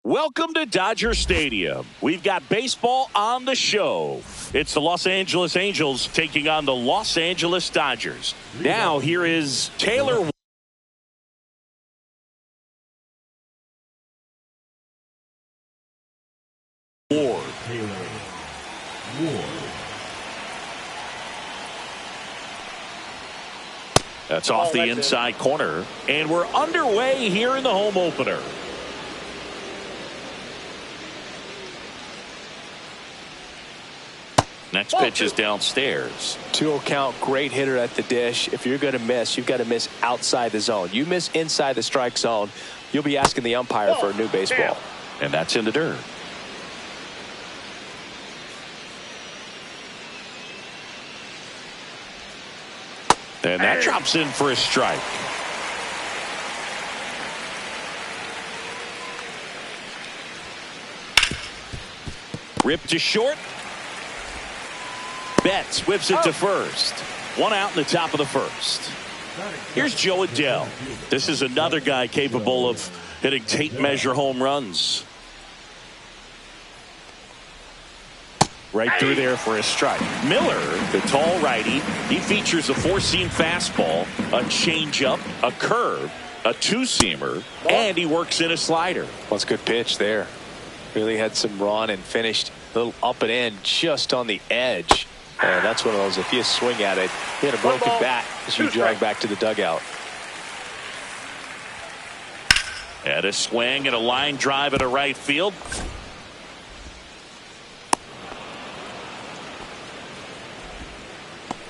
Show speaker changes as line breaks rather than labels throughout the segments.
Welcome to Dodger Stadium. We've got baseball on the show. It's the Los Angeles Angels taking on the Los Angeles Dodgers. Now here is Taylor Ward. That's off the inside corner. And we're underway here in the home opener. Next pitch is downstairs.
2-0 count, great hitter at the dish. If you're going to miss, you've got to miss outside the zone. You miss inside the strike zone, you'll be asking the umpire for a new baseball.
And that's in the dirt. And that drops in for a strike. Ripped to short. Betts whips it to first. One out in the top of the first. Here's Joe Adele. This is another guy capable of hitting tape measure home runs. Right through there for a strike. Miller, the tall righty, he features a four-seam fastball, a changeup, a curve, a two-seamer, and he works in a slider.
Well, it's a good pitch there. Really had some run and finished a little up and in just on the edge. And that's one of those, if you swing at it, you had a broken bat as you drag back to the dugout.
And a swing and a line drive at a right field.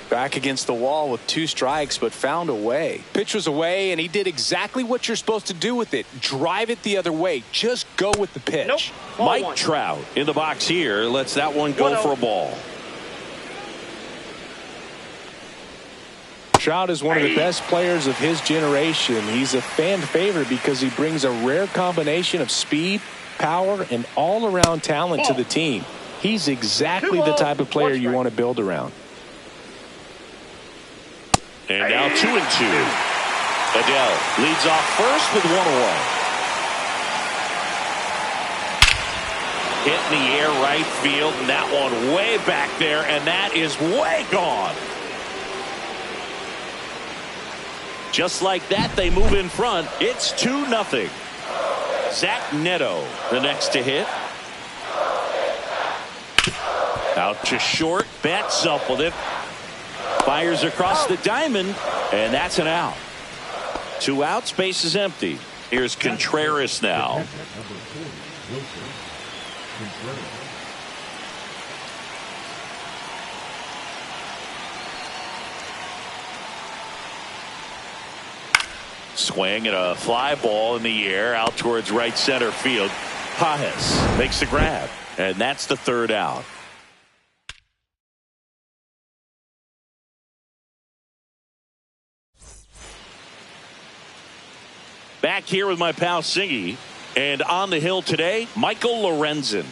Back against the wall with 2 strikes, but found a way. Pitch was away, and he did exactly what you're supposed to do with it. Drive it the other way. Just go with the pitch.
Mike Trout in the box here lets that one go for a ball.
Trout is one of the best players of his generation. He's a fan favorite because he brings a rare combination of speed, power, and all-around talent to the team. He's exactly the type of player you want to build around.
And now 2-2. Adele leads off first with 1 away. Hit in the air right field, and that one way back there, and that is way gone. Just like that, they move in front. It's 2-0. Zach Neto, the next to hit. Out to short. Betts up with it. Fires across the diamond, and that's an out. 2 outs, base is empty. Here's Contreras now. Swing and a fly ball in the air out towards right center field. Pages makes the grab, and that's the 3rd out. Back here with my pal Singy, and on the hill today, Michael Lorenzen.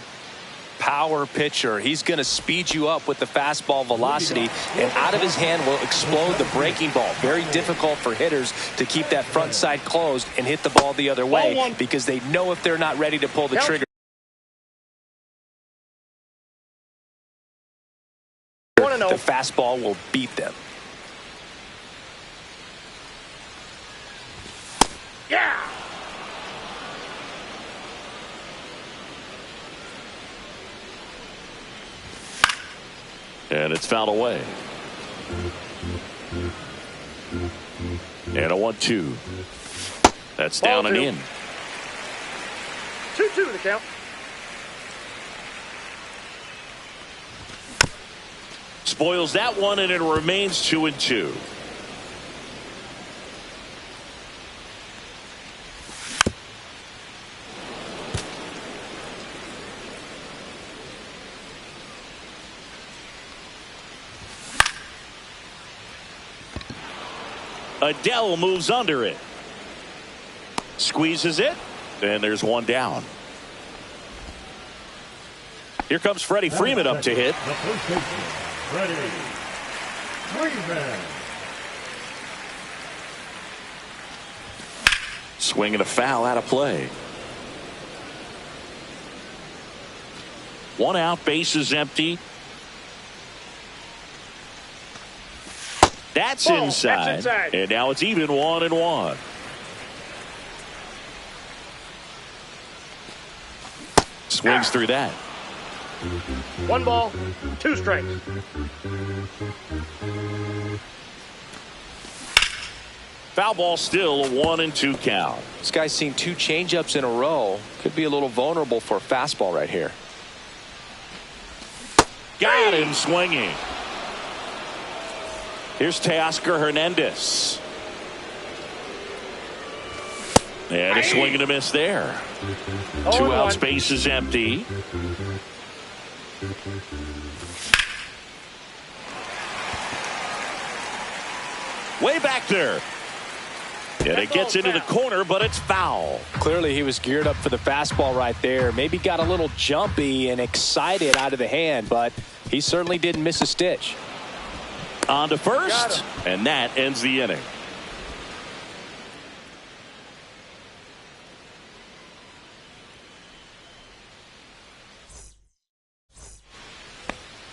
Power pitcher. He's going to speed you up with the fastball velocity, and out of his hand will explode the breaking ball. Very difficult for hitters to keep that front side closed and hit the ball the other way because they know if they're not ready to pull the trigger, the fastball will beat them.
Yeah.
And it's fouled away. And a 1-2. That's down and in.
2-2 the count.
Spoils that one, and it remains 2-2. Adele moves under it. Squeezes it. And there's one down. Here comes Freddie Freeman up to hit.
The first baseman, Freddie Freeman.
Swing and a foul out of play. 1 out, bases empty. That's inside. And now it's even 1-1. Swings through that.
1 ball, 2 strikes.
Foul ball, still a 1-2 count.
This guy's seen 2 changeups in a row. Could be a little vulnerable for a fastball right here.
Got him swinging. Here's Teoscar Hernandez. And a swing and a miss there. 2 outs, bases empty. Way back there. And it gets into the corner, but it's foul.
Clearly he was geared up for the fastball right there. Maybe got a little jumpy and excited out of the hand, but he certainly didn't miss a stitch.
On to first, and that ends the inning.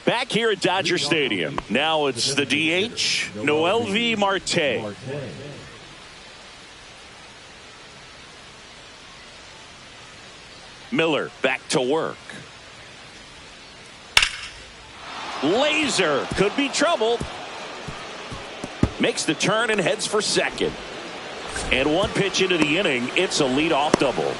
Back here at Dodger Stadium. Now it's the DH, Noelvi Marte. Miller back to work. Laser could be trouble. Makes the turn and heads for second. And 1 pitch into the inning, it's a leadoff double.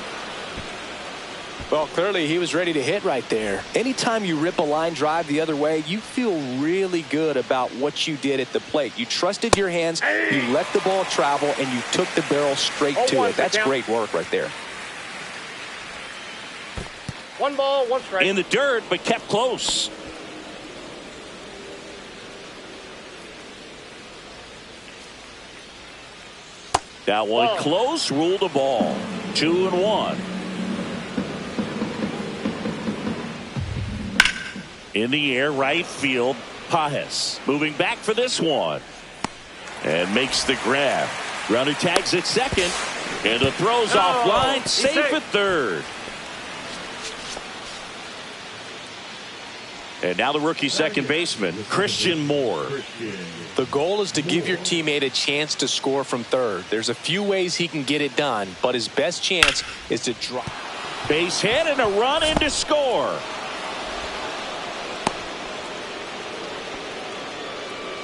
Well, clearly he was ready to hit right there. Anytime you rip a line drive the other way, you feel really good about what you did at the plate. You trusted your hands, you let the ball travel, and you took the barrel straight to it. That's great work right there.
1 ball, 1 strike.
In the dirt, but kept close. That one close, ruled a ball. 2-1. In the air, right field, Pajes moving back for this one. And makes the grab. Runner tags at second. And the throw's off line, safe at third. And now the rookie second baseman, Christian Moore.
The goal is to give your teammate a chance to score from third. There's a few ways he can get it done, but his best chance is to drop.
Base hit and a run in to score.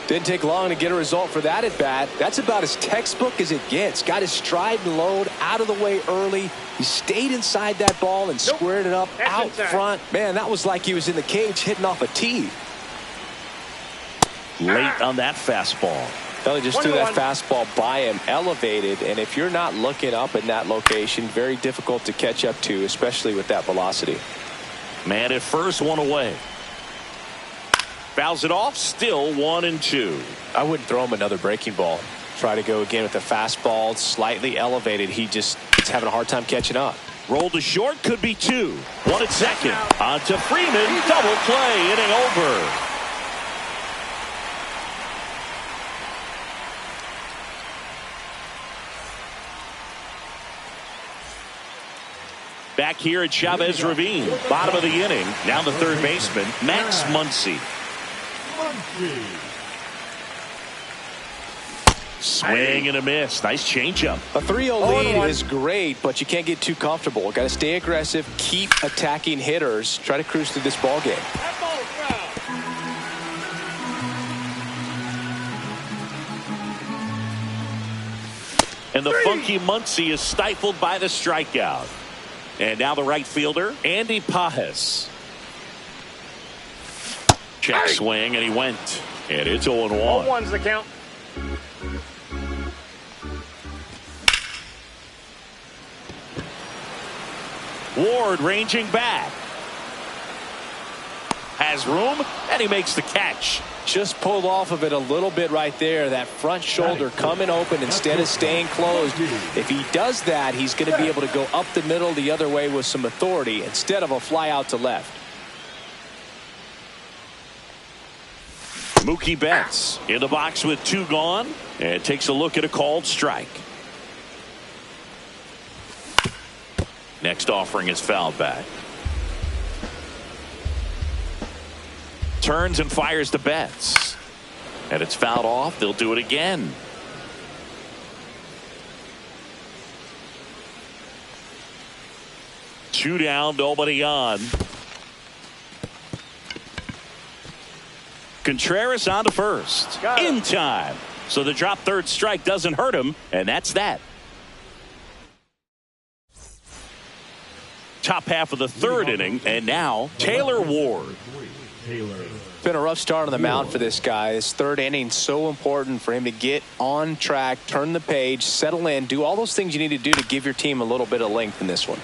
Didn't take long to get a result for that at bat. That's about as textbook as it gets. Got his stride and load out of the way early. He stayed inside that ball and squared it up out front. Man, that was like he was in the cage hitting off a tee.
Late on that fastball.
Well, he just threw that fastball by him, elevated, and if you're not looking up in that location, very difficult to catch up to, especially with that velocity.
Man at first, 1 away. Fouls it off, still 1-2.
I wouldn't throw him another breaking ball. Try to go again with the fastball, slightly elevated. He's having a hard time catching up.
Rolled to short, could be 2. 1 at second. On to Freeman, double play, inning over. Back here at Chavez Ravine, bottom of the inning. Now the third baseman, Max Muncy. Swing and a miss. Nice changeup.
A 3-0 lead is great, but you can't get too comfortable. Got to stay aggressive, keep attacking hitters, try to cruise through this ball game.
And the funky Muncy is stifled by the strikeout. And now the right fielder, Andy Pajes. Check swing, and he went. And it's 0-1.
0-1's the count.
Ward ranging back. Has room, and he makes the catch.
Just pulled off of it a little bit right there. That front shoulder coming open instead of staying closed. If he does that, he's going to be able to go up the middle the other way with some authority instead of a fly out to left.
Mookie Betts in the box with 2 gone, and takes a look at a called strike. Next offering is fouled back. turns and fires to Betts. And it's fouled off. They'll do it again. Two down, nobody on. Contreras on to first. In time. So the drop third strike doesn't hurt him, and that's that. Top half of the third inning, and now Taylor Ward.
It's been a rough start on the mound for this guy. His third inning, so important for him to get on track, turn the page, settle in, do all those things you need to do to give your team a little bit of length in this one.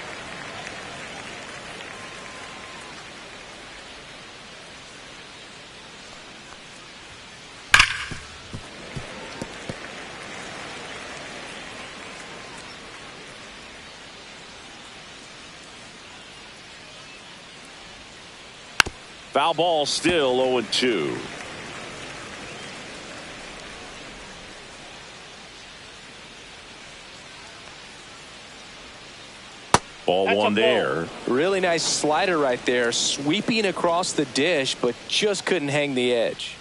Foul ball, still 0-2. Ball one there.
Really nice slider right there, sweeping across the dish, but just couldn't hang the edge.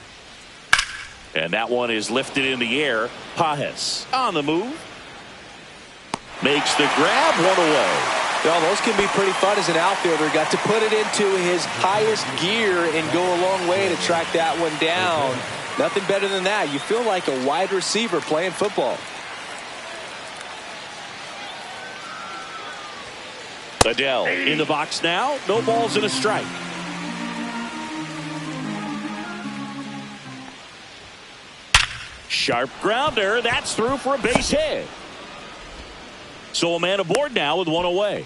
And that one is lifted in the air. Pajes on the move. Makes the grab, one away.
Well, those can be pretty fun as an outfielder. Got to put it into his highest gear and go a long way to track that one down. Nothing better than that. You feel like a wide receiver playing football.
Adele in the box now. No balls and a strike. Sharp grounder. That's through for a base hit. So a man aboard now with one away.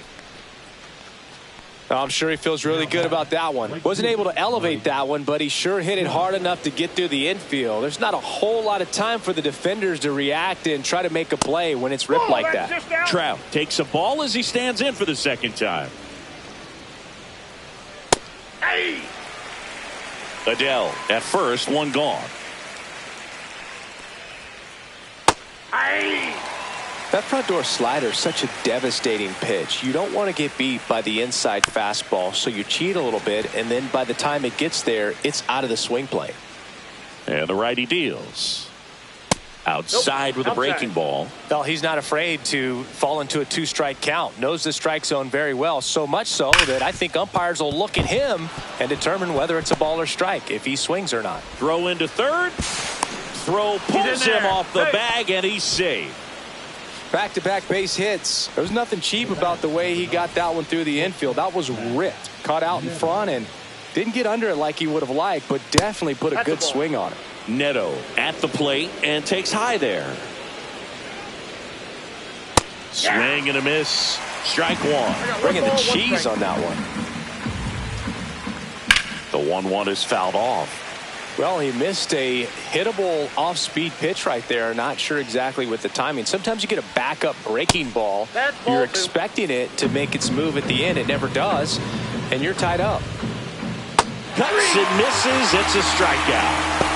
I'm sure he feels really good about that one. Wasn't able to elevate that one, but he sure hit it hard enough to get through the infield. There's not a whole lot of time for the defenders to react and try to make a play when it's ripped like that.
Trout takes a ball as he stands in for the second time. Hey. Adele at first, one gone.
Hey.
That front door slider is such a devastating pitch. You don't want to get beat by the inside fastball, so you cheat a little bit, and then by the time it gets there, it's out of the swing plane.
And the righty deals. Outside with a breaking ball.
Well, he's not afraid to fall into a two-strike count. Knows the strike zone very well, so much so that I think umpires will look at him and determine whether it's a ball or strike, if he swings or not.
Throw into third. Throw pulls him off the bag, and he's safe.
Back-to-back base hits. There's nothing cheap about the way he got that one through the infield. That was ripped. Caught out in front and didn't get under it like he would have liked, but definitely put a good swing on it.
Neto at the plate and takes high there. Swing and a miss. Strike one.
Bringing the cheese on that one.
The 1-1 is fouled off.
Well, he missed a hittable off-speed pitch right there. Not sure exactly with the timing. Sometimes you get a backup breaking ball. You're expecting it to make its move at the end. It never does, and you're tied up.
Cuts and misses. It's a strikeout.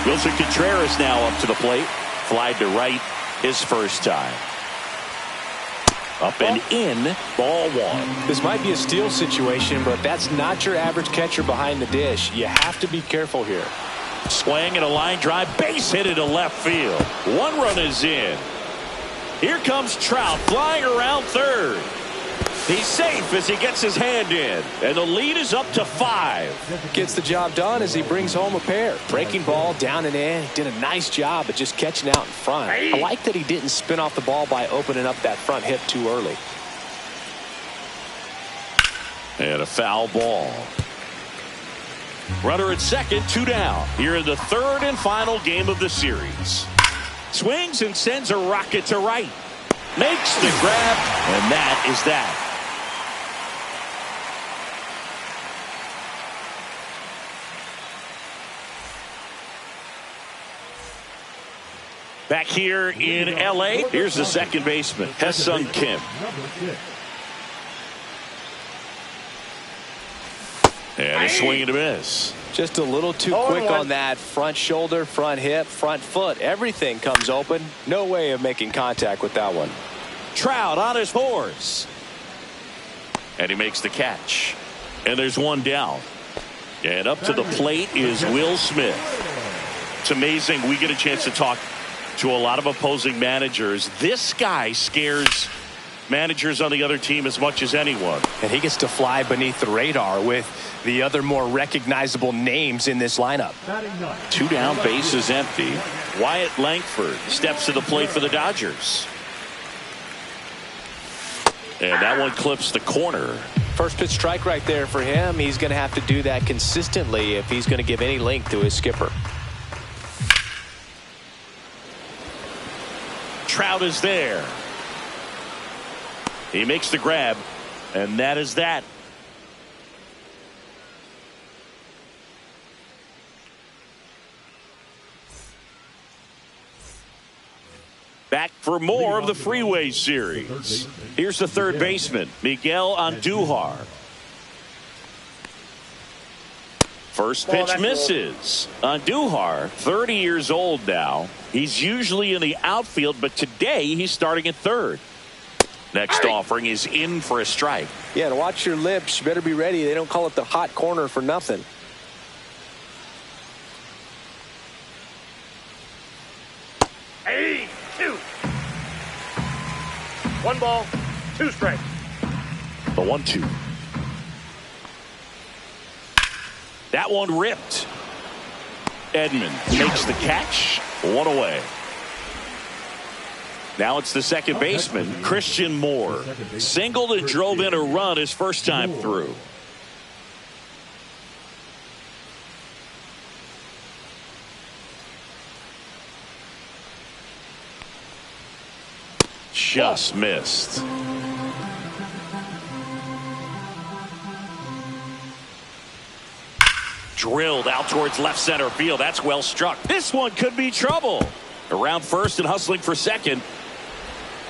Wilson Contreras now up to the plate. Flied to right his first time. Up and in, ball one.
This might be a steal situation, but that's not your average catcher behind the dish. You have to be careful here.
Swing and a line drive, base hit into left field. One run is in. Here comes Trout flying around third. He's safe as he gets his hand in, and the lead is up to 5.
Gets the job done as he brings home a pair. Breaking ball down and in. He did a nice job of just catching out in front. I like that he didn't spin off the ball by opening up that front hip too early.
And a foul ball. Runner at second, 2 down. Here in the third and final game of the series. Swings and sends a rocket to right. Makes the grab, and that is that. Back here in L.A., here's the second baseman, Ha-Sung Kim. And a swing and a miss.
Just a little too quick on that front shoulder, front hip, front foot. Everything comes open. No way of making contact with that one.
Trout on his horse. And he makes the catch. And there's one down. And up to the plate is Will Smith. It's amazing. We get a chance to talk to a lot of opposing managers. This guy scares managers on the other team as much as anyone.
And he gets to fly beneath the radar with the other more recognizable names in this lineup.
2 down, bases empty. Wyatt Langford steps to the plate for the Dodgers. And that one clips the corner.
First pitch strike right there for him. He's going to have to do that consistently if he's going to give any length to his skipper.
Trout is there. He makes the grab, and that is that. Back for more of the Freeway Series. Here's the third baseman, Miguel Andujar. First pitch misses. Andujar, 30 years old now. He's usually in the outfield, but today he's starting at third. Next offering is in for a strike.
Yeah, to watch your lips, you better be ready. They don't call it the hot corner for nothing.
Hey, 2. 1 ball, 2 strikes.
The 1-2. That one ripped. Edman makes the catch. 1 away. Now it's the second baseman, Christian Moore. Singled and drove in a run his first time through. Just missed. Drilled out towards left center field. That's well struck. This one could be trouble. Around first and hustling for second.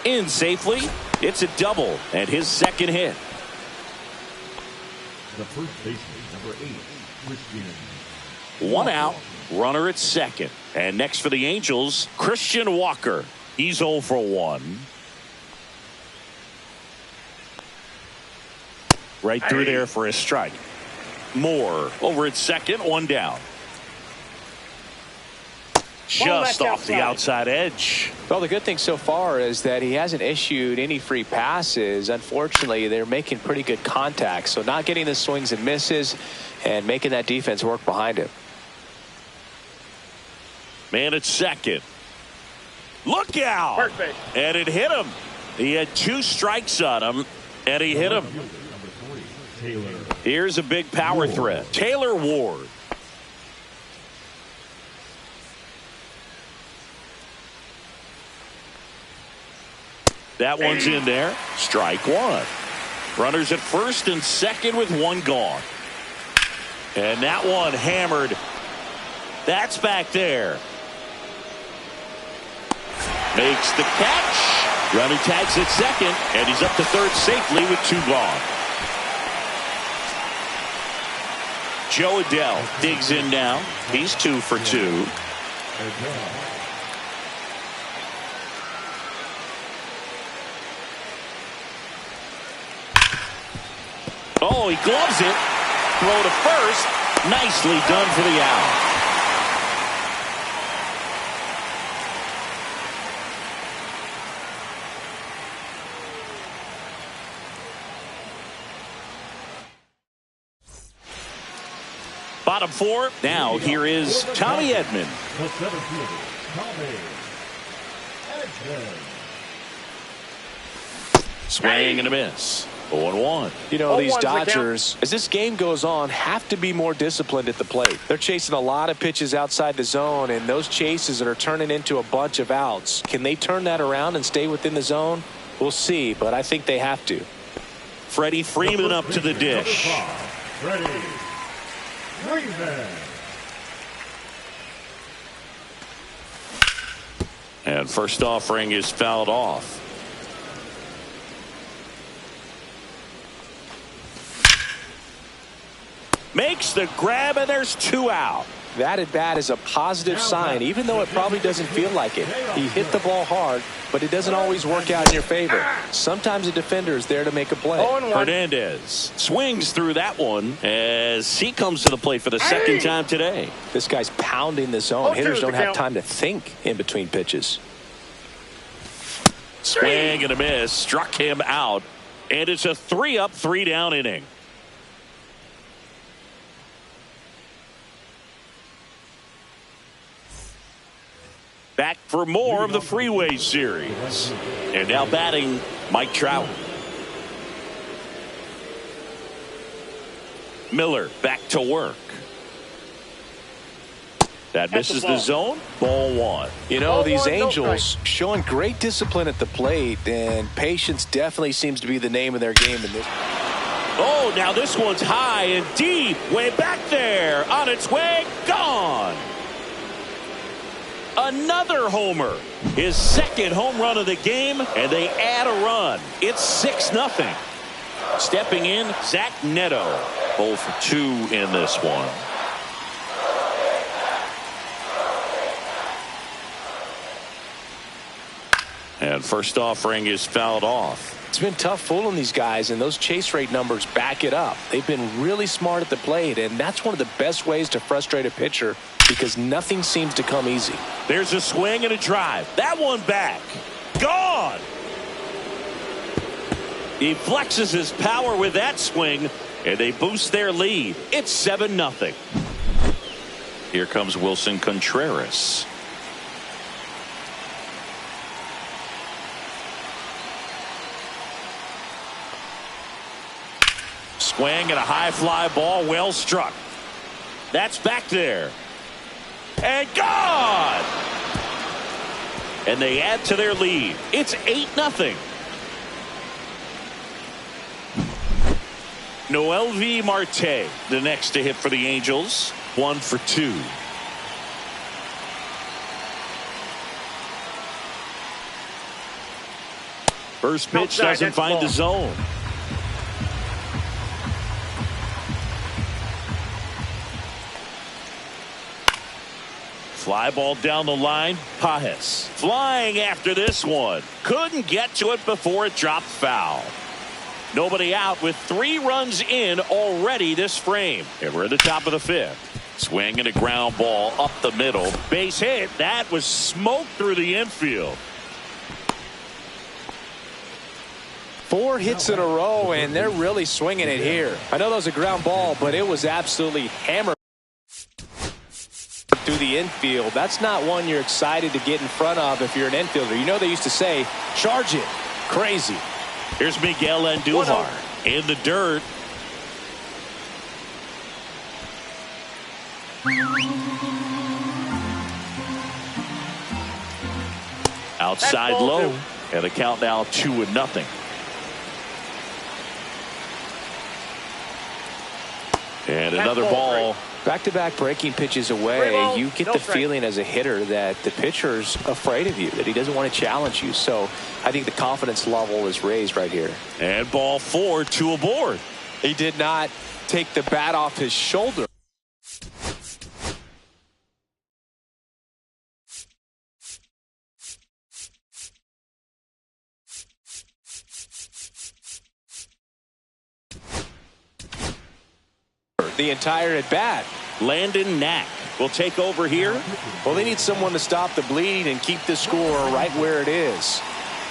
In safely. It's a double and his second hit.
The first baseman, number 8, Christian.
1 out. Runner at second. And next for the Angels, Christian Walker. He's 0 for 1. Right through there for a strike. Moore over at second, 1 down. Just off the outside edge.
Well, the good thing so far is that he hasn't issued any free passes. Unfortunately, they're making pretty good contact. So not getting the swings and misses and making that defense work behind him.
Man at second. Look out.
First base.
And it hit him. He had 2 strikes on him, and he hit him. Here's a big power threat. Taylor Ward. That one's in there. Strike 1. Runners at first and second with 1 gone. And that one hammered. That's back there. Makes the catch. Runner tags at second, and he's up to third safely with 2 gone. Joe Adell digs in now. He's 2 for 2. Oh, he gloves it. Throw to first. Nicely done for the out. Bottom 4. Now here is Tommy Edman.
The 7th fielder, Tommy Edman.
Swing and a miss. 0-1.
You know, these Dodgers, as this game goes on, have to be more disciplined at the plate. They're chasing a lot of pitches outside the zone, and those chases are turning into a bunch of outs. Can they turn that around and stay within the zone? We'll see, but I think they have to.
Freddie Freeman up to the dish.
Freddie Freeman.
And first offering is fouled off. Makes the grab, and there's 2 out.
That at bat is a positive sign, even though it probably doesn't feel like it. He hit the ball hard, but it doesn't always work out in your favor. Sometimes a defender is there to make a play.
Hernandez swings through that one as he comes to the plate for the second time today.
This guy's pounding the zone. Hitters don't have time to think in between pitches.
Swing and a miss, struck him out, and it's a 3-up, 3-down inning. Back for more of the Freeway Series. And now batting, Mike Trout. Miller back to work. That misses the zone. Ball one.
You know, these Angels showing great discipline at the plate, and patience definitely seems to be the name of their game in this.
Oh, now this one's high and deep. Way back there. On its way. Gone. Another homer. His second home run of the game, and they add a run. It's 6-0. Stepping in, Zach Neto. 0 for 2 in this one. And first offering is fouled off.
It's been tough fooling these guys, and those chase rate numbers back it up. They've been really smart at the plate, and that's one of the best ways to frustrate a pitcher because nothing seems to come easy.
There's a swing and a drive. That one back. Gone. He flexes his power with that swing, and they boost their lead. It's 7-0. Here comes Wilson Contreras. Swing and a high fly ball, well struck. That's back there. And gone! And they add to their lead. It's 8-0. Noelvi Marte, the next to hit for the Angels. 1 for 2. First pitch doesn't find the zone. Fly ball down the line. Pajes flying after this one. Couldn't get to it before it dropped foul. Nobody out with 3 runs in already this frame. And we're at the top of the 5th. Swing and a ground ball up the middle. Base hit. That was smoke through the infield.
4 hits in a row, and they're really swinging it here. I know that was a ground ball, but it was absolutely hammered through the infield. That's not one you're excited to get in front of if you're an infielder. You know they used to say, charge it. Crazy.
Here's Miguel Andujar in the dirt. Outside low, and the count now 2-0. And another ball.
Back-to-back breaking pitches away, you get the feeling as a hitter that the pitcher's afraid of you, that he doesn't want to challenge you. So I think the confidence level is raised right here.
And ball 4, 2 aboard.
He did not take the bat off his shoulder. The entire at bat.
Landon Knack will take over here.
Well, they need someone to stop the bleed and keep the score right where it is.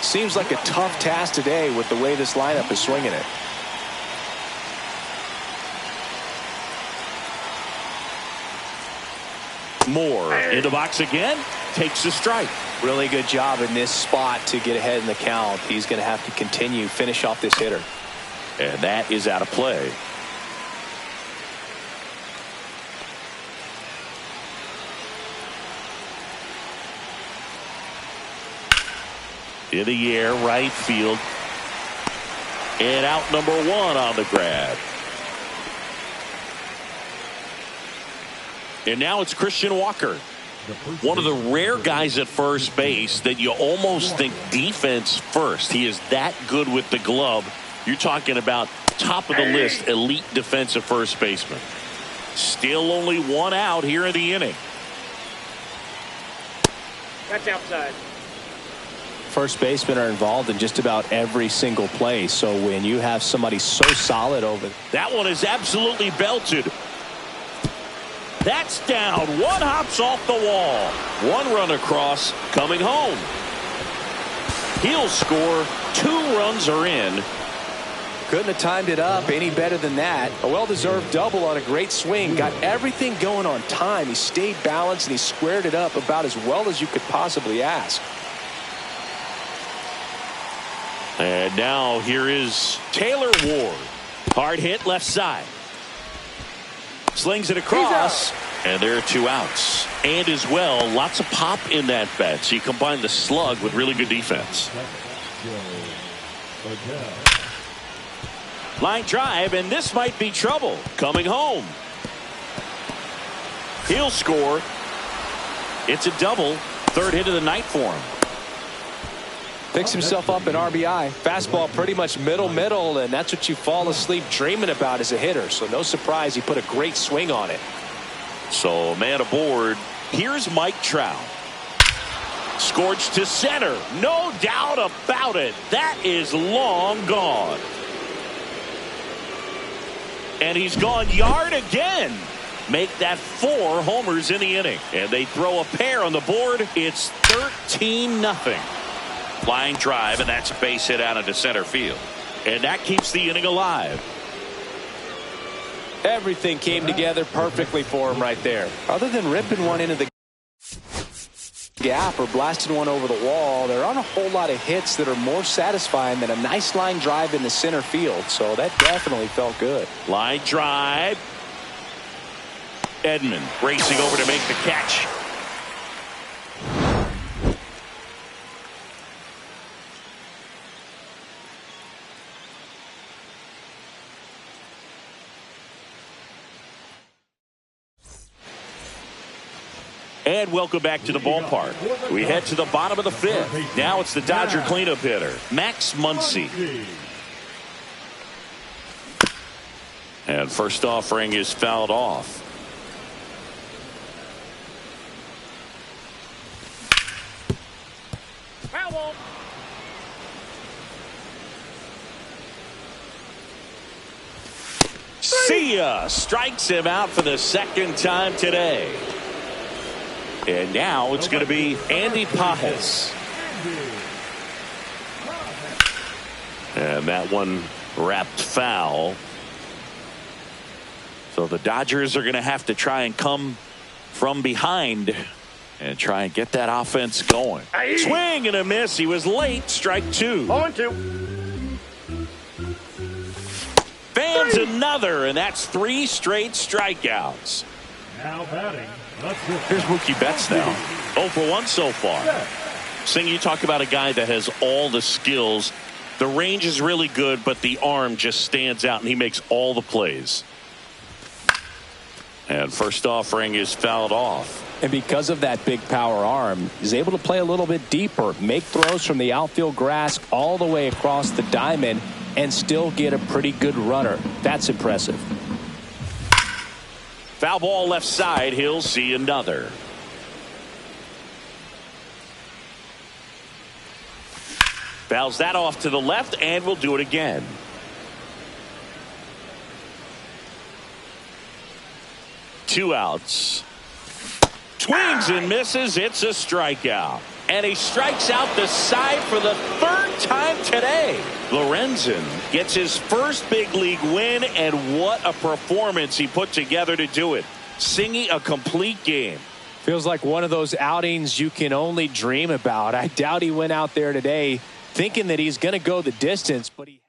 Seems like a tough task today with the way this lineup is swinging it.
Moore in the box again. Takes a strike.
Really good job in this spot to get ahead in the count. He's going to have to continue, finish off this hitter.
And that is out of play. In the air, right field. And out number 1 on the grab. And now it's Christian Walker. One of the rare guys at first base that you almost think defense first. He is that good with the glove. You're talking about top of the list, elite defensive first baseman. Still only one out here in the inning.
That's outside.
First basemen are involved in just about every single play. So when you have somebody so solid over.
That one is absolutely belted. That's down. One hops off the wall. One run across, coming home. He'll score. 2 runs are in.
Couldn't have timed it up any better than that. A well-deserved double on a great swing. Got everything going on time. He stayed balanced and he squared it up about as well as you could possibly ask.
And now here is Taylor Ward. Hard hit left side. Slings it across. And there are 2 outs. And as well, lots of pop in that bat. So you combine the slug with really good defense. Line drive, and this might be trouble. Coming home. He'll score. It's a double. 3rd hit of the night for him.
Picks himself up an RBI. Fastball pretty much middle, and that's what you fall asleep dreaming about as a hitter. So no surprise he put a great swing on it.
So man aboard. Here's Mike Trout. Scorched to center. No doubt about it. That is long gone. And he's gone yard again. Make that 4 homers in the inning. And they throw a pair on the board. It's 13-0. Line drive, and that's a base hit out into center field. And that keeps the inning alive.
Everything came together perfectly for him right there. Other than ripping one into the gap or blasting one over the wall, there aren't a whole lot of hits that are more satisfying than a nice line drive in the center field. So that definitely felt good.
Line drive. Edman racing over to make the catch. And welcome back to the ballpark. We head to the bottom of the 5th. Now it's the Dodger cleanup hitter, Max Muncy. And first offering is fouled off.
Foul ball.
See ya! Strikes him out for the 2nd time today. And now it's going to be Andy Pajes. And that one wrapped foul. So the Dodgers are going to have to try and come from behind and try and get that offense going.
Aye.
Swing and a miss. He was late. Strike 2.
0-2.
Fans another, and that's 3 straight strikeouts.
Now batting.
Here's Mookie Betts now. 0 for 1 so far. Sing, you talk about a guy that has all the skills. The range is really good, but the arm just stands out, and he makes all the plays. And first offering is fouled off.
And because of that big power arm, he's able to play a little bit deeper, make throws from the outfield grass all the way across the diamond, and still get a pretty good runner. That's impressive.
Foul ball left side. He'll see another. Fouls that off to the left, and we'll do it again. Two outs. Swings and misses. It's a strikeout. And he strikes out the side for the 3rd time today. Lorenzen gets his first big league win, and what a performance he put together to do it. Singing a complete game.
Feels like one of those outings you can only dream about. I doubt he went out there today thinking that he's going to go the distance, but he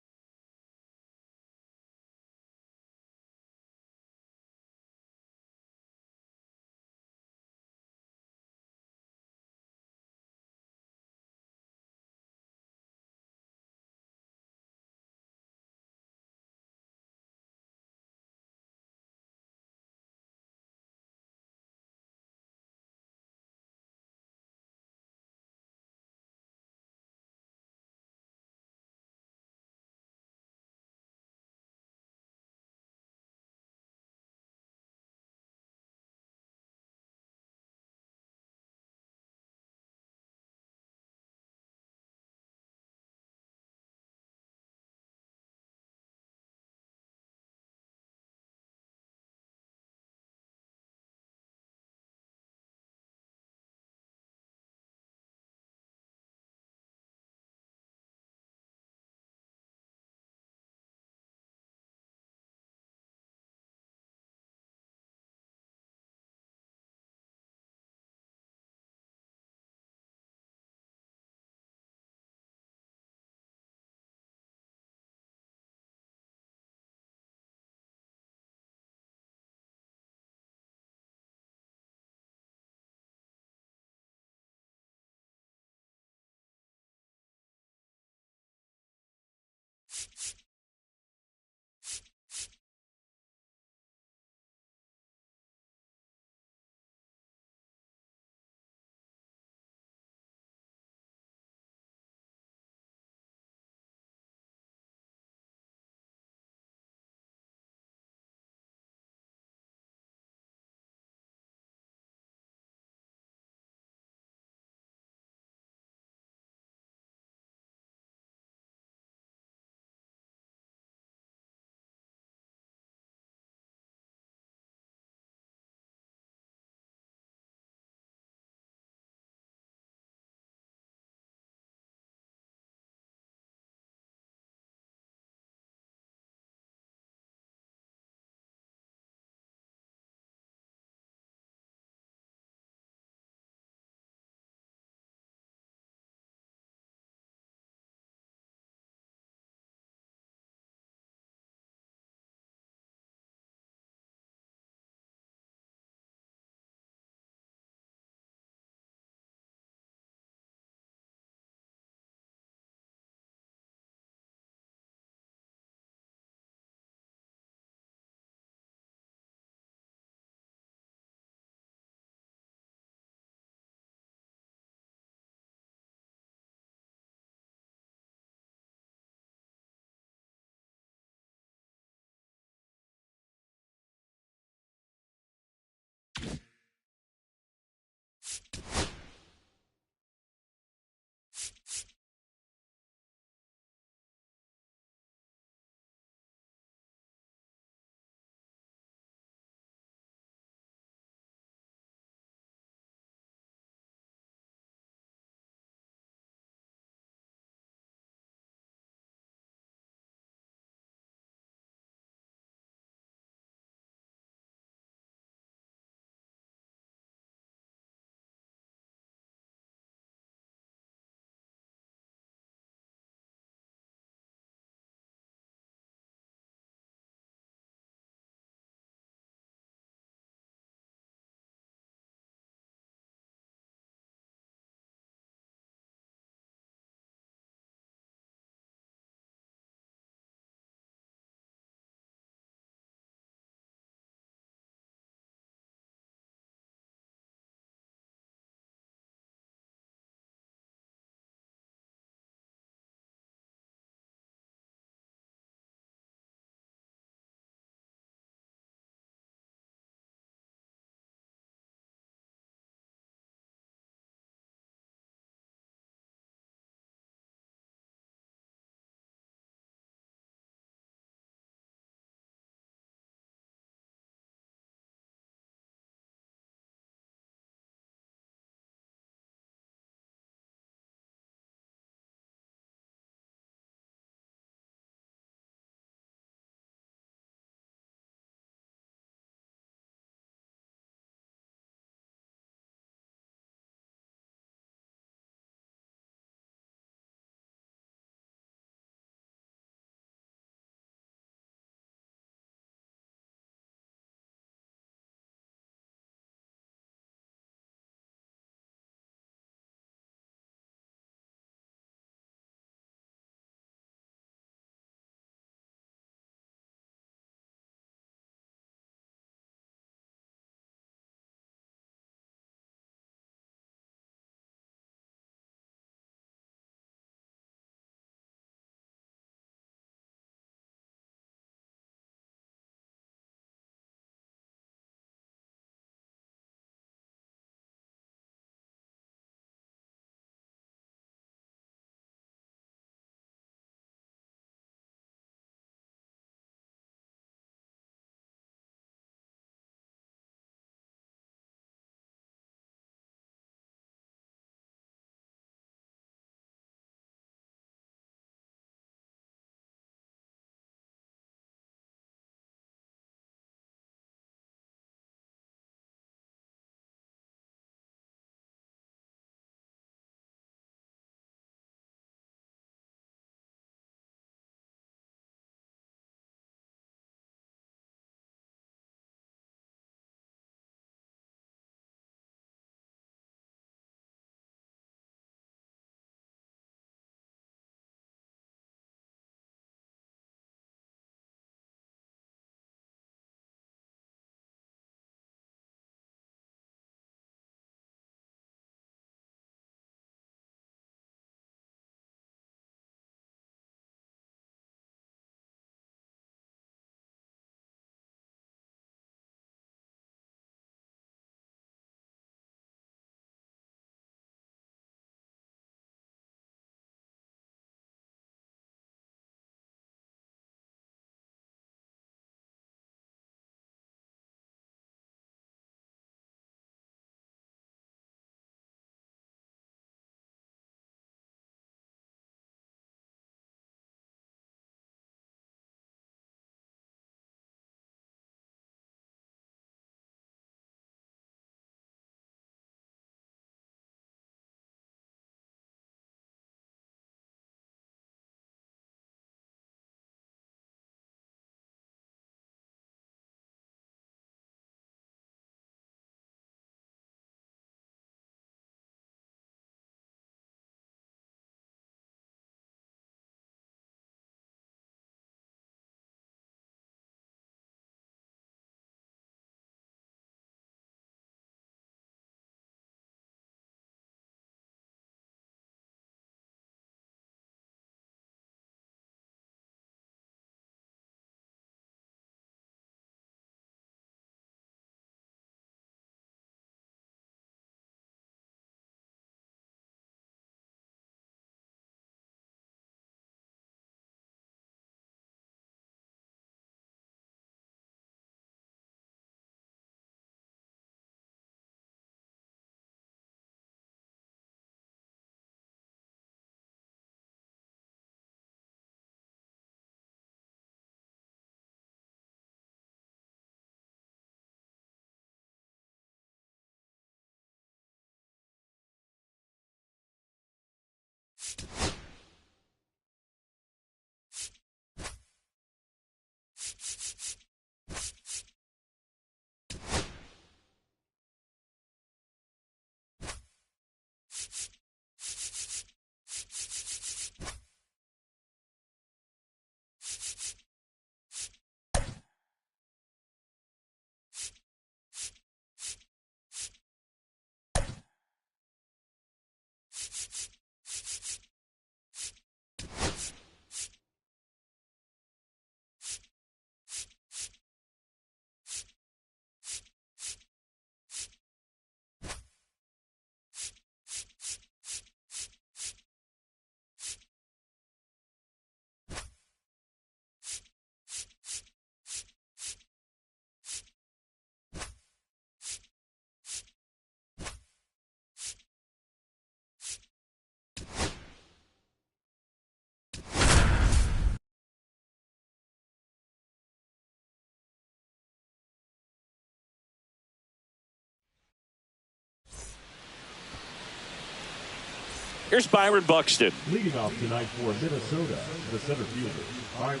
Here's Byron Buxton.
Leading off tonight for Minnesota, the center fielder, Byron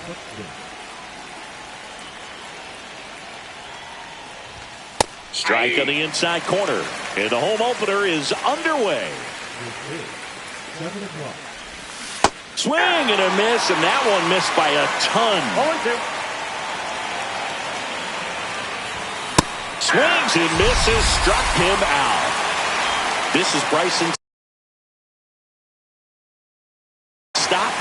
Buxton.
Strike on the inside corner. And the home opener is underway.
7 o'clock.
Swing and a miss, and that one missed by a ton.
0-2.
Swings and misses, struck him out. This is Bryson. Stop.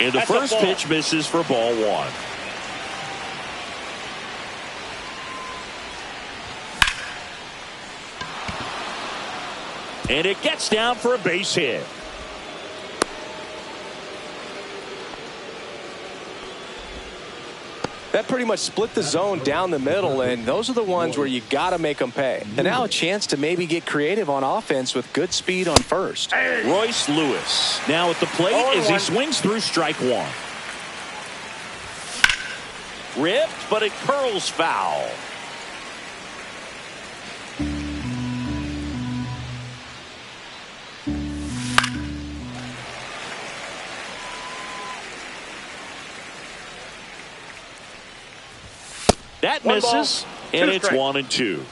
And the first pitch misses for ball one. And it gets down for a base hit.
That pretty much split the zone down the middle, and those are the ones where you got to make them pay. And now a chance to maybe get creative on offense with good speed on first.
Royce Lewis now at the plate as he swings through strike one. Ripped, but it curls foul. That misses, and it's 1-2.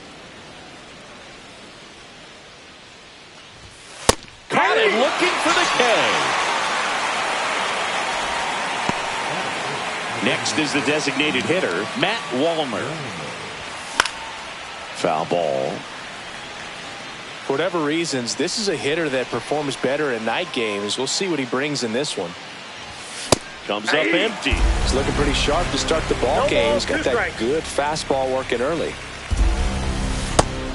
Caught him looking for the K. Next is the designated hitter, Matt Wallner. Foul ball.
For whatever reasons, this is a hitter that performs better in night games. We'll see what he brings in this one.
Comes up empty.
He's looking pretty sharp to start the ball game. He's got that good fastball working early.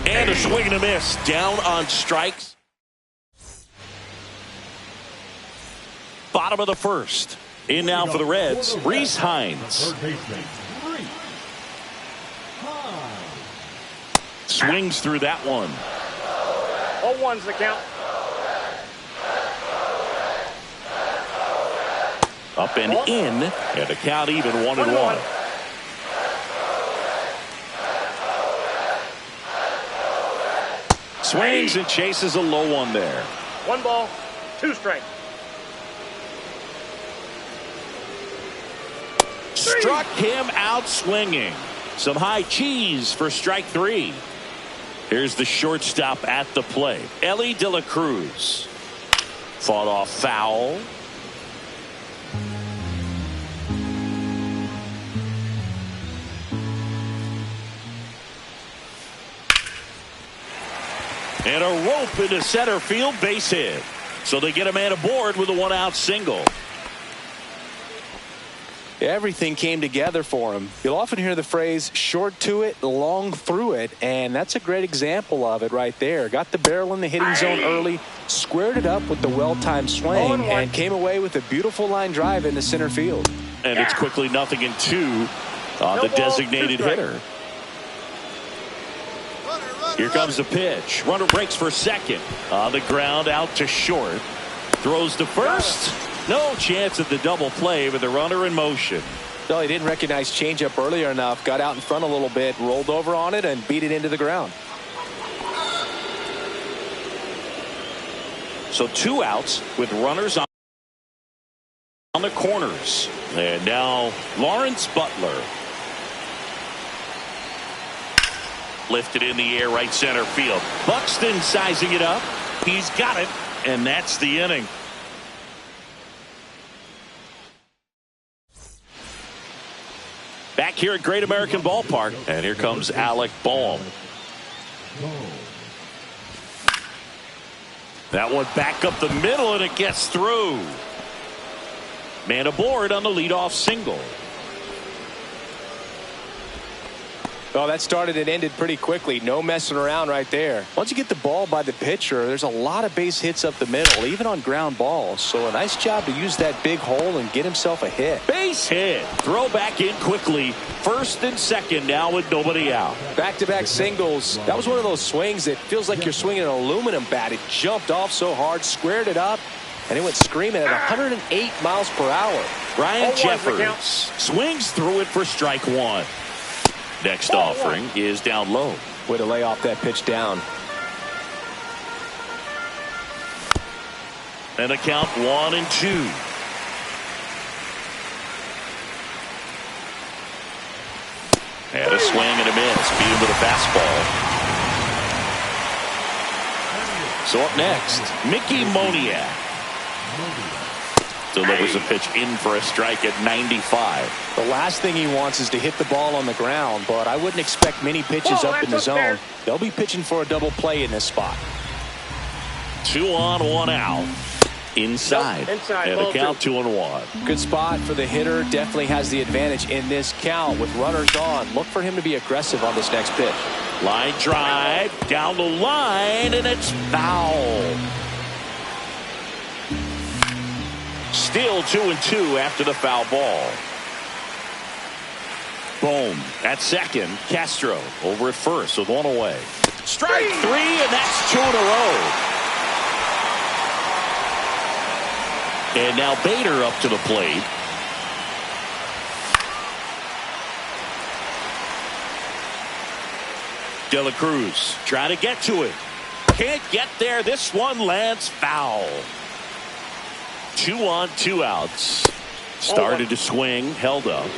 And a swing and a miss. Down on strikes. Bottom of the first. In now for the Reds, Rhys Hines.
Third baseman, Rhys Hines.
Swings through that one.
0-1's the count.
Up and in, and the count even 1-1. Swings and chases a low one there.
1 ball, 2 strikes.
Struck him out swinging. Some high cheese for strike 3. Here's the shortstop at the plate, Ellie De La Cruz. Fought off foul. And a rope into center field, base hit. So they get a man aboard with a 1-out single.
Everything came together for him. You'll often hear the phrase short to it, long through it, and that's a great example of it right there. Got the barrel in the hitting zone early, squared it up with the well-timed swing, and came away with a beautiful line drive into center field.
And it's quickly 0-2 on the designated hitter. Here comes the pitch. Runner breaks for second. On the ground, out to short. Throws to first. No chance at the double play with the runner in motion.
No, he didn't recognize changeup earlier enough. Got out in front a little bit, rolled over on it, and beat it into the ground.
So 2 outs with runners on the corners. And now Lawrence Butler. Lifted in the air, right center field. Buxton sizing it up. He's got it, and that's the inning. Back here at Great American Ballpark, and here comes Alec Bohm. That one back up the middle, and it gets through. Man aboard on the leadoff single.
Well, that started and ended pretty quickly. No messing around right there. Once you get the ball by the pitcher, there's a lot of base hits up the middle, even on ground balls. So a nice job to use that big hole and get himself a hit.
Base hit. Throw back in quickly. First and second now with nobody out.
Back-to-back singles. That was one of those swings that feels like you're swinging an aluminum bat. It jumped off so hard, squared it up, and it went screaming at 108 miles per hour.
Brian Jeffers swings through it for strike 1. Next offering is down low.
Way to lay off that pitch down.
And a count 1-2. And a swing and a miss. Beat him with a fastball. So up next, Mickey Moniak delivers a pitch in for a strike at 95.
The last thing he wants is to hit the ball on the ground, but I wouldn't expect many pitches up in the zone. They'll be pitching for a double play in this spot.
2 on, 1 out. Inside. And a count 2-1.
Good spot for the hitter. Definitely has the advantage in this count with runners on. Look for him to be aggressive on this next pitch.
Line drive down the line, and it's foul. Still 2-2 after the foul ball. Boom at second. Castro over at first with 1 away. Strike 3, and that's 2 in a row. And now Bader up to the plate. De La Cruz trying to get to it. Can't get there. This one lands foul. 2 on, 2 outs. Started to swing, held up.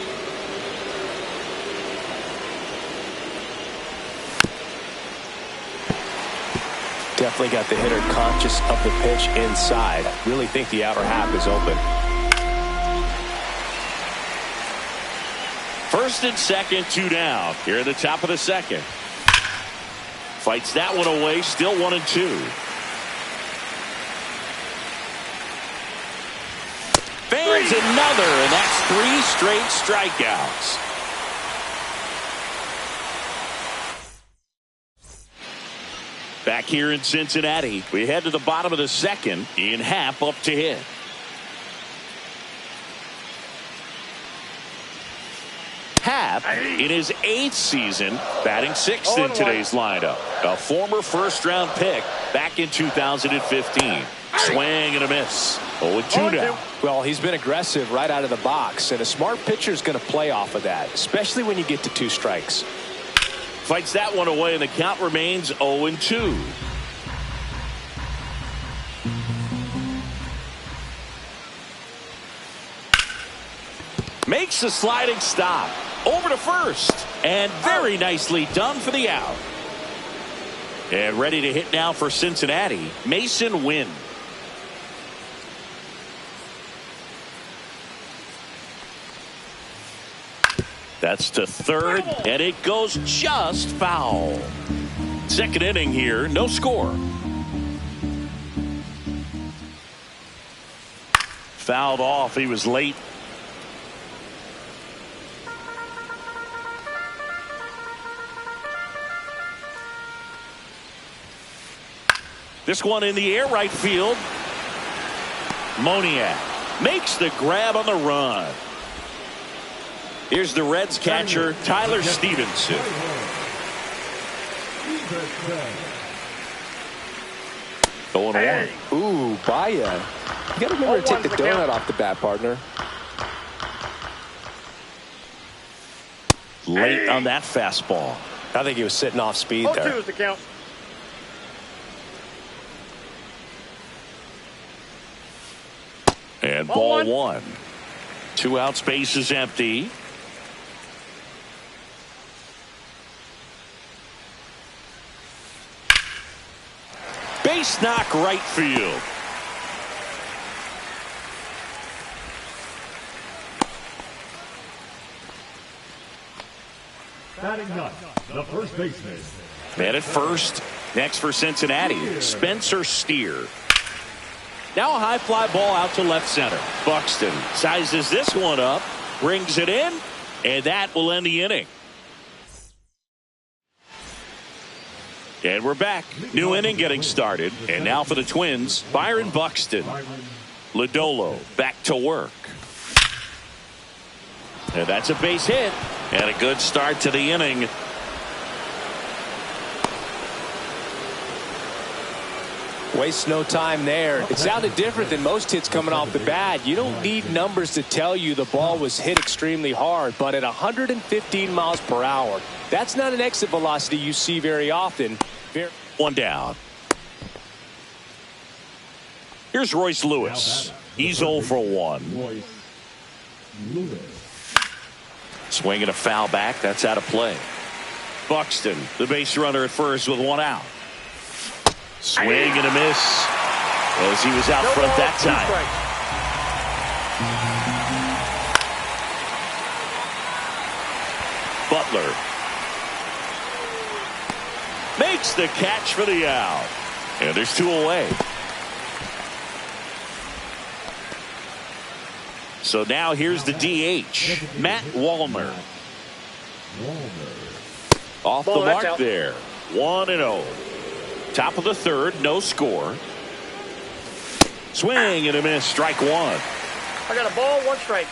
Definitely got the hitter conscious of the pitch inside. Really think the outer half is open.
First and second, 2 down. Here at the top of the second. Fights that one away. Still 1-2. Fans another, and that's 3 straight strikeouts. Back here in Cincinnati, we head to the bottom of the second. Ian Happ up to hit. Happ, in his 8th season, batting 6th in today's lineup. A former first-round pick back in 2015. Swing and a miss. 0-2 now.
Well, he's been aggressive right out of the box, and a smart pitcher is going to play off of that, especially when you get to 2 strikes.
Fights that one away, and the count remains 0-2. Makes a sliding stop. Over to first. And very nicely done for the out. And ready to hit now for Cincinnati, Mason Wynn. That's to third, and it goes just foul. Second inning here, no score. Fouled off, he was late. This one in the air, right field. Moniak makes the grab on the run. Here's the Reds catcher, Tyler Stevenson. Going away.
Ooh, Baya. You got to remember to take the donut off the bat, partner.
Late on that fastball.
I think he was sitting off speed there.
0-2 is the count.
And ball 1. 2 outs, base is empty. Base knock right field.
Batting ninth, the first baseman.
Man at first. Next for Cincinnati, Spencer Steer. Now a high fly ball out to left center. Buxton sizes this one up, brings it in, and that will end the inning. And we're back. New inning getting started. And now for the Twins, Byron Buxton. Lodolo back to work. And that's a base hit. And a good start to the inning.
Waste no time there. It sounded different than most hits coming off the bat. You don't need numbers to tell you the ball was hit extremely hard, but at 115 miles per hour, that's not an exit velocity you see very often.
One down. Here's Royce Lewis. He's 0 for 1. Swing and a foul back. That's out of play. Buxton, the base runner at first with 1 out. Swing and a miss as he was out front that time. Butler makes the catch for the out. And there's 2 away. So now here's the DH, Matt Wallner. Off the mark there. 1-0. Top of the third, no score. Swing and a miss, strike 1.
I got a ball, 1 strike.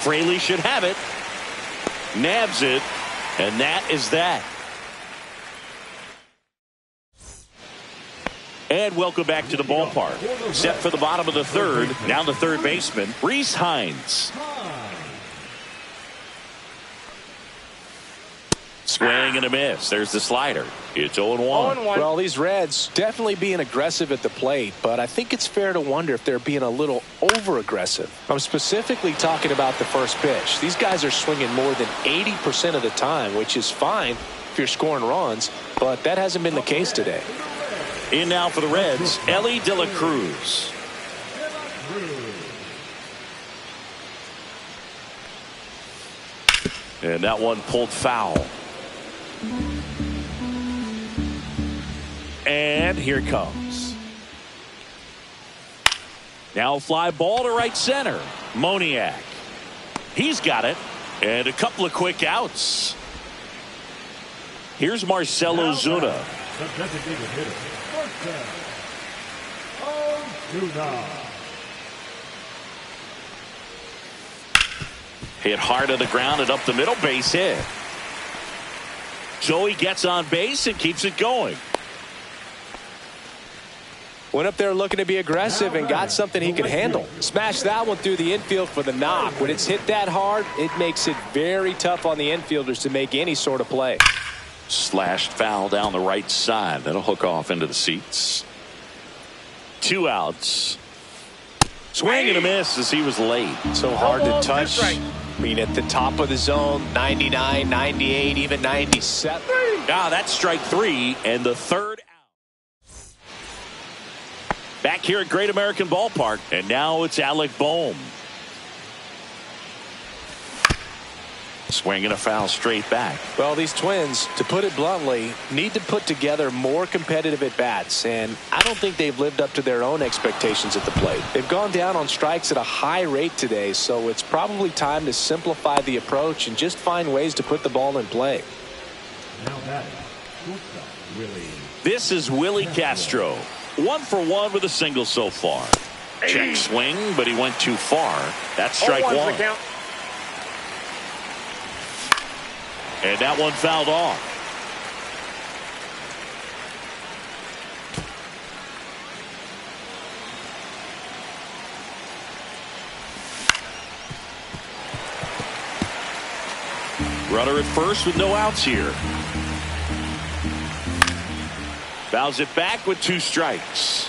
Fraley should have it. Nabs it, and that is that. And welcome back to the ballpark. Set for the bottom of the third. Now the third baseman, Reese Hines. Swing and a miss. There's the slider. It's 0-1.
Well, these Reds definitely being aggressive at the plate, but I think it's fair to wonder if they're being a little over-aggressive. I'm specifically talking about the first pitch. These guys are swinging more than 80% of the time, which is fine if you're scoring runs, but that hasn't been the case today.
In now for the Reds, Ellie De La Cruz. And that one pulled foul. And here it comes. Now fly ball to right center. Moniak. He's got it. And a couple of quick outs. Here's Marcelo Zuna. Hit hard on the ground and up the middle, base hit. Joey gets on base and keeps it going.
Went up there looking to be aggressive and got something he could handle. Smashed that one through the infield for the knock. When it's hit that hard, it makes it very tough on the infielders to make any sort of play.
Slashed foul down the right side. That'll hook off into the seats. 2 outs. Swing and a miss as he was late.
So hard to touch. I mean, at the top of the zone, 99, 98, even 97.
That's strike 3 and the third out. Back here at Great American Ballpark, and now it's Alec Bohm. Swinging a foul straight back.
Well, these Twins, to put it bluntly, need to put together more competitive at-bats, and I don't think they've lived up to their own expectations at the plate. They've gone down on strikes at a high rate today, so it's probably time to simplify the approach and just find ways to put the ball in play.
This is Willie Castro. 1 for 1 with a single so far. Check swing, but he went too far. That's strike 1. And that one fouled off. Runner at first with no outs here. Fouls it back with 2 strikes.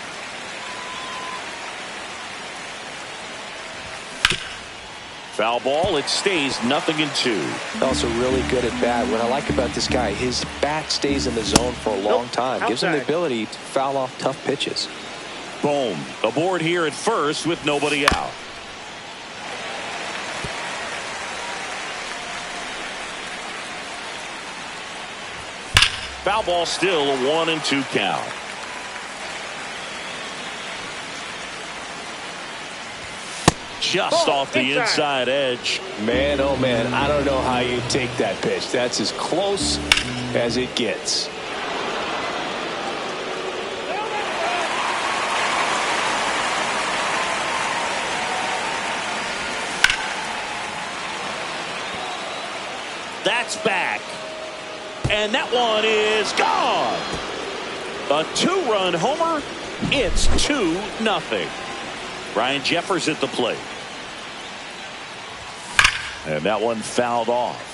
Foul ball, it stays 0-2.
Also really good at bat. What I like about this guy, his bat stays in the zone for a long time. Gives him the ability to foul off tough pitches.
Boom. Aboard here at first with nobody out. Foul ball still a 1-2 count. Just off the inside edge.
Man, oh man, I don't know how you take that pitch. That's as close as it gets.
That's back. and that one is gone. A 2-run homer. It's 2-0. Ryan Jeffers at the plate. And that one fouled off.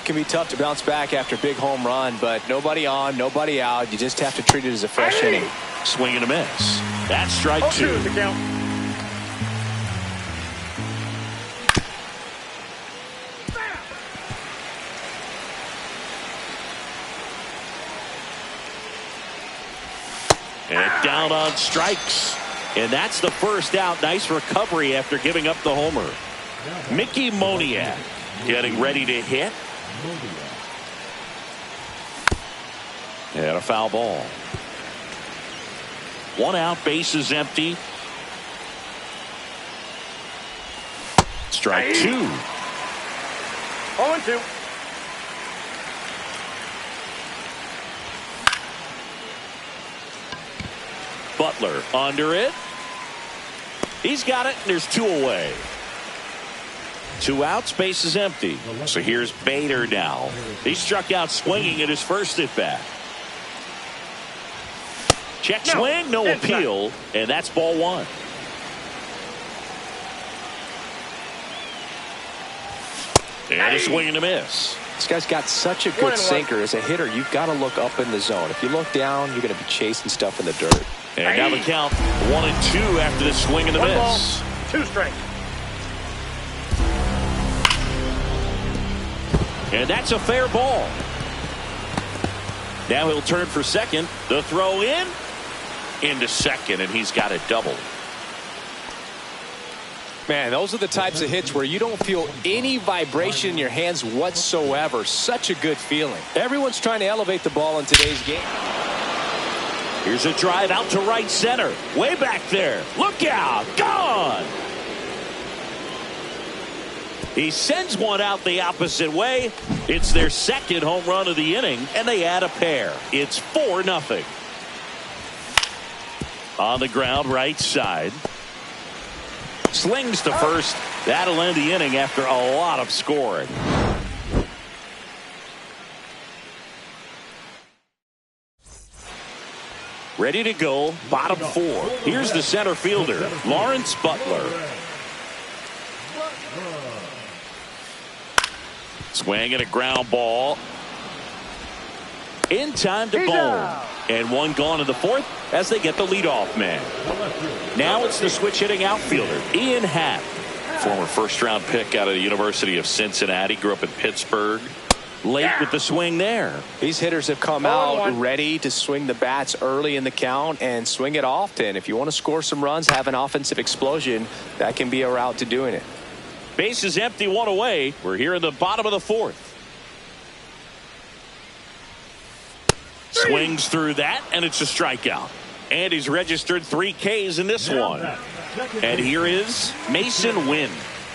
It can be tough to bounce back after a big home run, but nobody on, nobody out. You just have to treat it as a fresh inning.
Swing and a miss. That's strike 2.
The count.
And down on strikes. And that's the first out. Nice recovery after giving up the homer. Mickey Moniak getting ready to hit. And a foul ball. 1 out, bases empty. Strike 2.
0-2.
Butler under it. He's got it, and there's 2 away. 2 outs, bases empty. So here's Bader now. He struck out swinging at his first at bat. Check swing, no appeal, and that's ball 1. And a swing and a miss.
This guy's got such a good sinker. As a hitter, you've got to look up in the zone. If you look down, you're going to be chasing stuff in the dirt.
And now the count 1-2 after the swing and the miss.
Ball, 2 strikes.
And that's a fair ball. Now he'll turn for second. The throw into second, and he's got a double.
Man, those are the types of hits where you don't feel any vibration in your hands whatsoever. Such a good feeling. Everyone's trying to elevate the ball in today's game.
Here's a drive out to right center. Way back there. Look out. Gone. He sends one out the opposite way. It's their second home run of the inning, and they add a pair. It's 4-0. On the ground, right side. Slings to first. That'll end the inning after a lot of scoring. Ready to go, bottom 4. Here's the center fielder, Lawrence Butler. Swing and a ground ball. In time to Bone. And one gone in the 4th as they get the leadoff man. Now it's the switch hitting outfielder, Ian Happ. Former first-round pick out of the University of Cincinnati. Grew up in Pittsburgh. Late with the swing there.
These hitters have come out ready to swing the bats early in the count and swing it often. If you want to score some runs, have an offensive explosion, that can be a route to doing it.
Base is empty, 1 away. We're here in the bottom of the 4th. Swings through that, and it's a strikeout. And he's registered 3 Ks in this one. And here is Mason Wynn.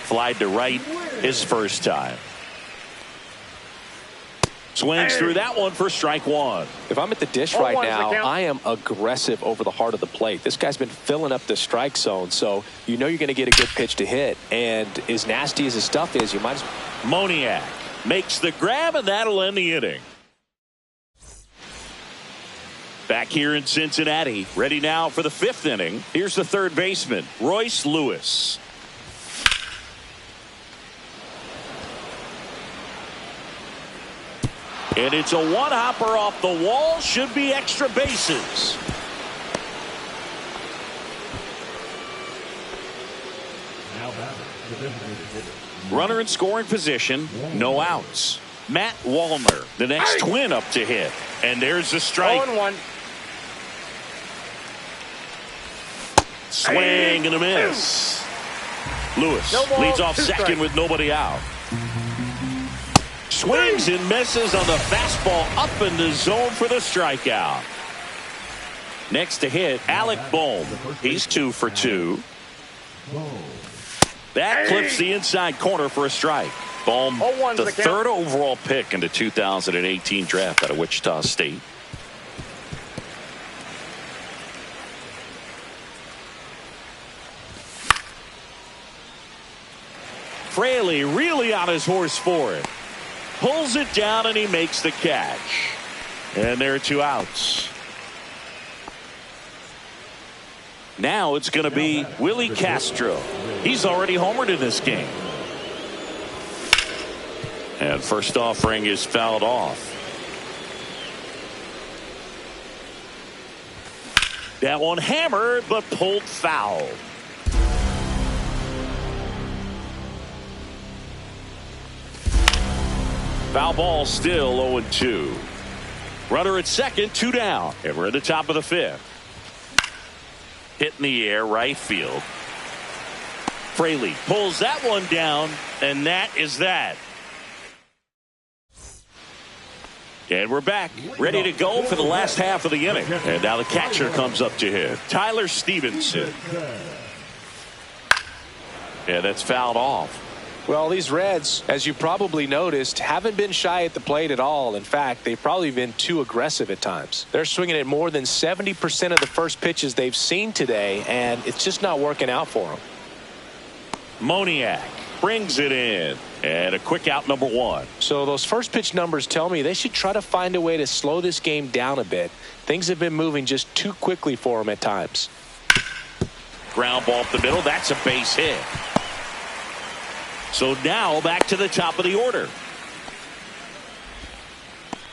Flied to right his first time. Swings through that one for strike 1.
If I'm at the dish right now, I am aggressive over the heart of the plate. This guy's been filling up the strike zone, so you know you're going to get a good pitch to hit. And as nasty as his stuff is, you might as well.
Moniak makes the grab, and that'll end the inning. Back here in Cincinnati, ready now for the 5th inning. Here's the third baseman, Royce Lewis. And it's a one-hopper off the wall. Should be extra bases. Runner in scoring position. No outs. Matt Wallner, the next twin up to hit. And there's the strike.
0-1.
Swing and a miss. Lewis leads off second with nobody out. Swings and misses on the fastball up in the zone for the strikeout. Next to hit, Alec Bohm. He's 2 for 2. That clips the inside corner for a strike. Bohm, the 3rd overall pick in the 2018 draft out of Wichita State. Fraley really on his horse for it. pulls it down, and he makes the catch. And there are 2 outs. Now it's going to be Willie Castro. He's already homered in this game. And first offering is fouled off. That one hammered, but pulled foul. Foul ball, still 0-2. Runner at second, 2 down. And we're at the top of the 5th. Hit in the air, right field. Fraley pulls that one down, and that is that. And we're back, ready to go for the last half of the inning. And now the catcher comes up to hit. Tyler Stevenson. And that's fouled off.
Well, these Reds, as you probably noticed, haven't been shy at the plate at all. In fact, they've probably been too aggressive at times. They're swinging at more than 70% of the first pitches they've seen today, and it's just not working out for them.
Moniak brings it in, and a quick out, number 1.
So those first pitch numbers tell me they should try to find a way to slow this game down a bit. Things have been moving just too quickly for them at times.
Ground ball up the middle. That's a base hit. So now back to the top of the order.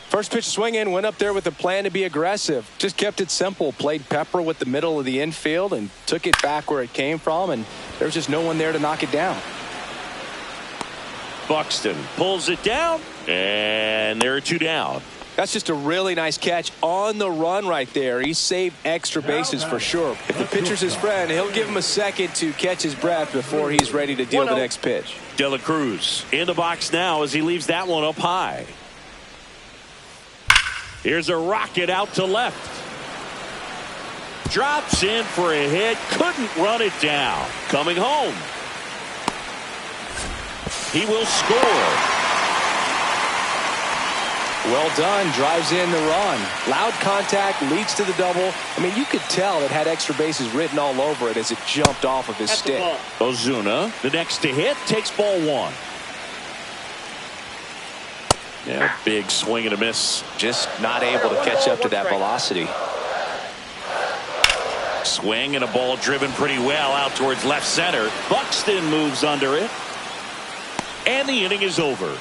First pitch swinging, went up there with a plan to be aggressive. Just kept it simple. Played pepper with the middle of the infield and took it back where it came from, and there was just no one there to knock it down.
Buxton pulls it down, and there are 2 down.
That's just a really nice catch on the run right there. He saved extra bases for sure. If the pitcher's his friend, he'll give him a second to catch his breath before he's ready to deal the next pitch.
De La Cruz in the box now as he leaves that one up high. Here's a rocket out to left. Drops in for a hit. Couldn't run it down. Coming home. He will score.
Well done. Drives in the run. Loud contact, leads to the double. I mean, you could tell it had extra bases written all over it as it jumped off of his stick.
Ozuna, the next to hit, takes ball 1. Yeah, big swing and a miss.
Just not able to catch up to that velocity.
Swing and a ball driven pretty well out towards left center. Buxton moves under it. And the inning is over.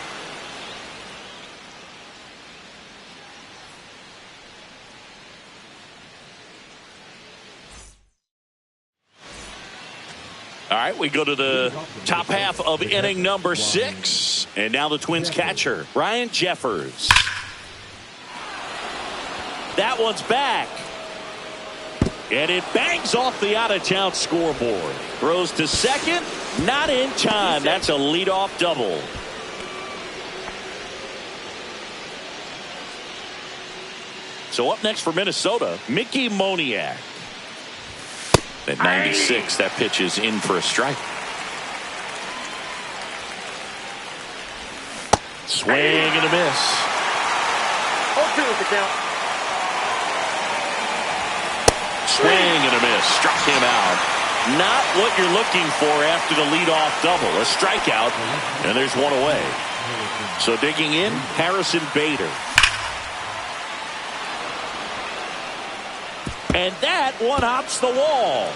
All right, we go to the top half of inning number 6. And now the Twins catcher, Ryan Jeffers. That one's back. And it bangs off the out-of-town scoreboard. Throws to second, not in time. That's a leadoff double. So up next for Minnesota, Mickey Moniak. At 96, that pitch is in for a strike. Swing and a miss.
0-2 is the count.
Swing and a miss. Struck him out. Not what you're looking for after the leadoff double. A strikeout, and there's one away. So digging in, Harrison Bader. And that one hops the wall.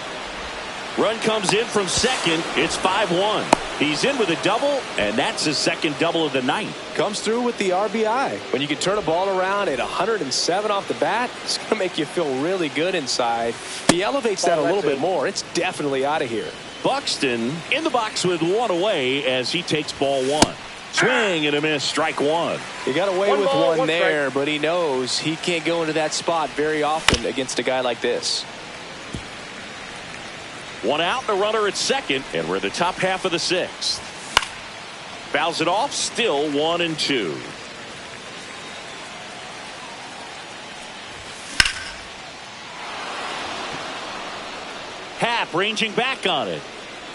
Run comes in from second. It's 5-1. He's in with a double, and that's his second double of the night.
Comes through with the RBI. When you can turn a ball around at 107 off the bat, it's going to make you feel really good inside. He elevates that a little bit more. It's definitely out of here.
Buxton in the box with one away as he takes ball 1. Swing and a miss, strike 1.
He got away with one there, but he knows he can't go into that spot very often against a guy like this.
1 out, the runner at second, and we're at the top half of the 6th. Fouls it off, still 1-2. Happ ranging back on it.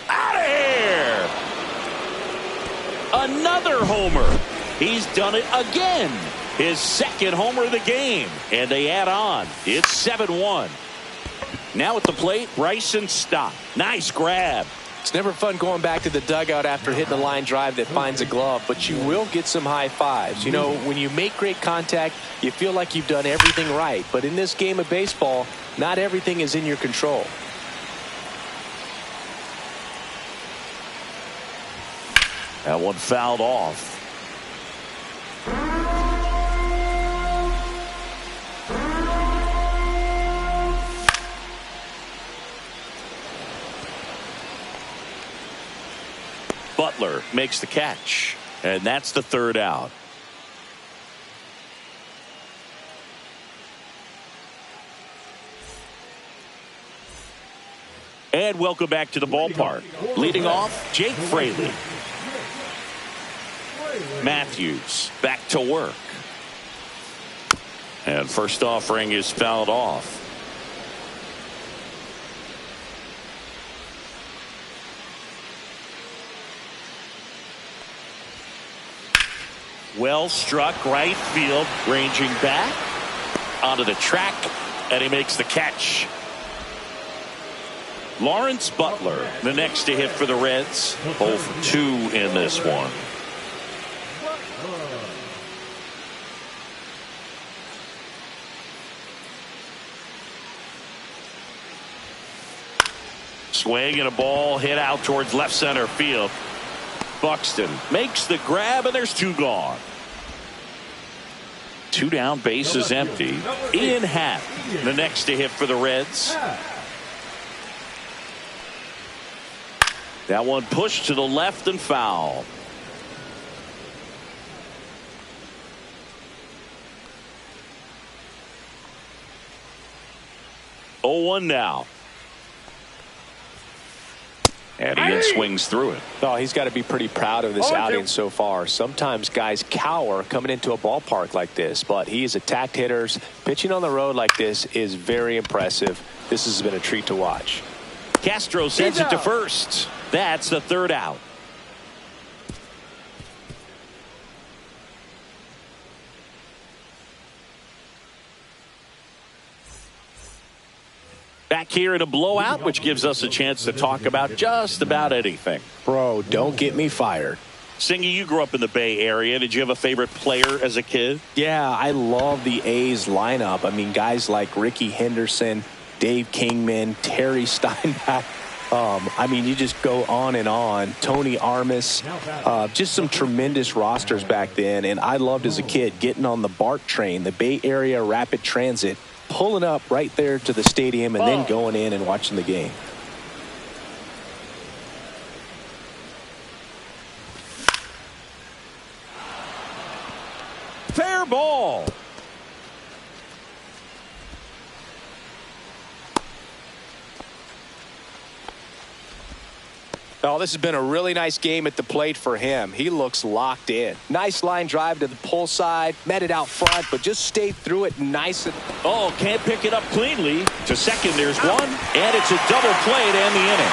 Out of here! Another homer. He's done it again. His second homer of the game. And they add on. It's 7-1. Now at the plate, Bryson Stott. Nice grab.
It's never fun going back to the dugout after hitting a line drive that finds a glove, but you will get some high fives. You know, when you make great contact, you feel like you've done everything right. But in this game of baseball, not everything is in your control.
That one fouled off. Butler makes the catch, and that's the third out. And welcome back to the ballpark. Leading off, Jake Fraley. Matthews back to work. And first offering is fouled off. Well struck right field, ranging back onto the track, and he makes the catch. Lawrence Butler, the next to hit for the Reds. 0 for 2 in this one. Swing and a ball hit out towards left center field. Buxton makes the grab, and there's 2 gone. 2 down, base is empty. Ian Happ, the next to hit for the Reds. That one pushed to the left and foul. Oh, 1 now. And Ian swings through it.
Oh, he's got to be pretty proud of this outing so far. Sometimes guys cower coming into a ballpark like this, but he has attacked hitters. Pitching on the road like this is very impressive. This has been a treat to watch.
Castro sends it to first. That's the third out. Back here in a blowout, which gives us a chance to talk about just about anything.
Bro, don't get me fired.
Singy, you grew up in the Bay Area. Did you have a favorite player as a kid?
Yeah, I love the A's lineup. I mean, guys like Ricky Henderson, Dave Kingman, Terry Steinbach. I mean, you just go on and on. Tony Armas, just some tremendous rosters back then. And I loved as a kid getting on the BART train, the Bay Area Rapid Transit, pulling up right there to the stadium and then going in and watching the game.
Fair ball.
Oh, this has been a really nice game at the plate for him. He looks locked in. Nice line drive to the pull side, met it out front, but just stayed through it nice.
Oh, can't pick it up cleanly. To second, there's one, and it's a double play to end the inning.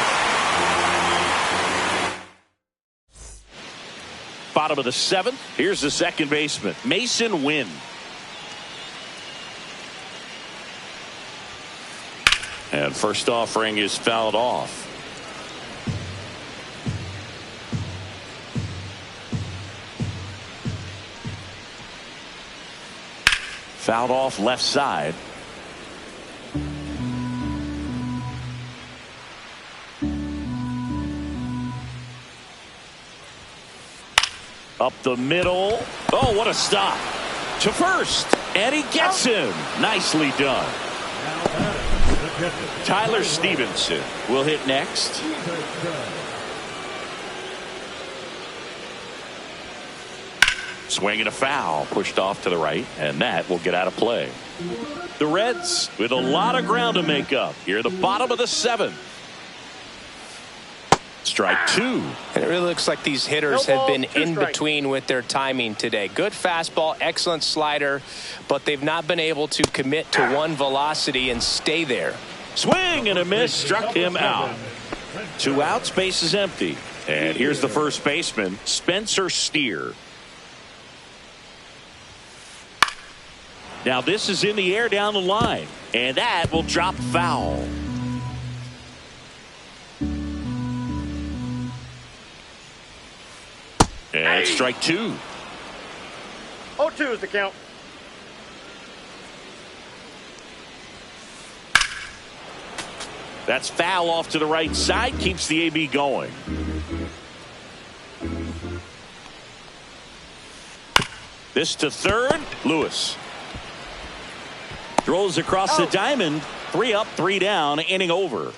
Bottom of the 7th. Here's the second baseman, Mason Wynn. And first offering is fouled off. Fouled off left side. Up the middle. Oh, what a stop. To first. And he gets him. Nicely done. Tyler Stevenson will hit next. Swing and a foul, pushed off to the right, and that will get out of play. The Reds with a lot of ground to make up here at the bottom of the 7th. Strike 2.
And it really looks like these hitters have been in between with their timing today. Good fastball, excellent slider, but they've not been able to commit to one velocity and stay there.
Swing and a miss, struck him out. 2 outs, base is empty. And here's the first baseman, Spencer Steer. Now this is in the air down the line, and that will drop foul. And strike two.
0-2 is the count.
That's foul off to the right side. Keeps the AB going. This to third. Lewis throws across the diamond. 3 up, 3 down. Inning over.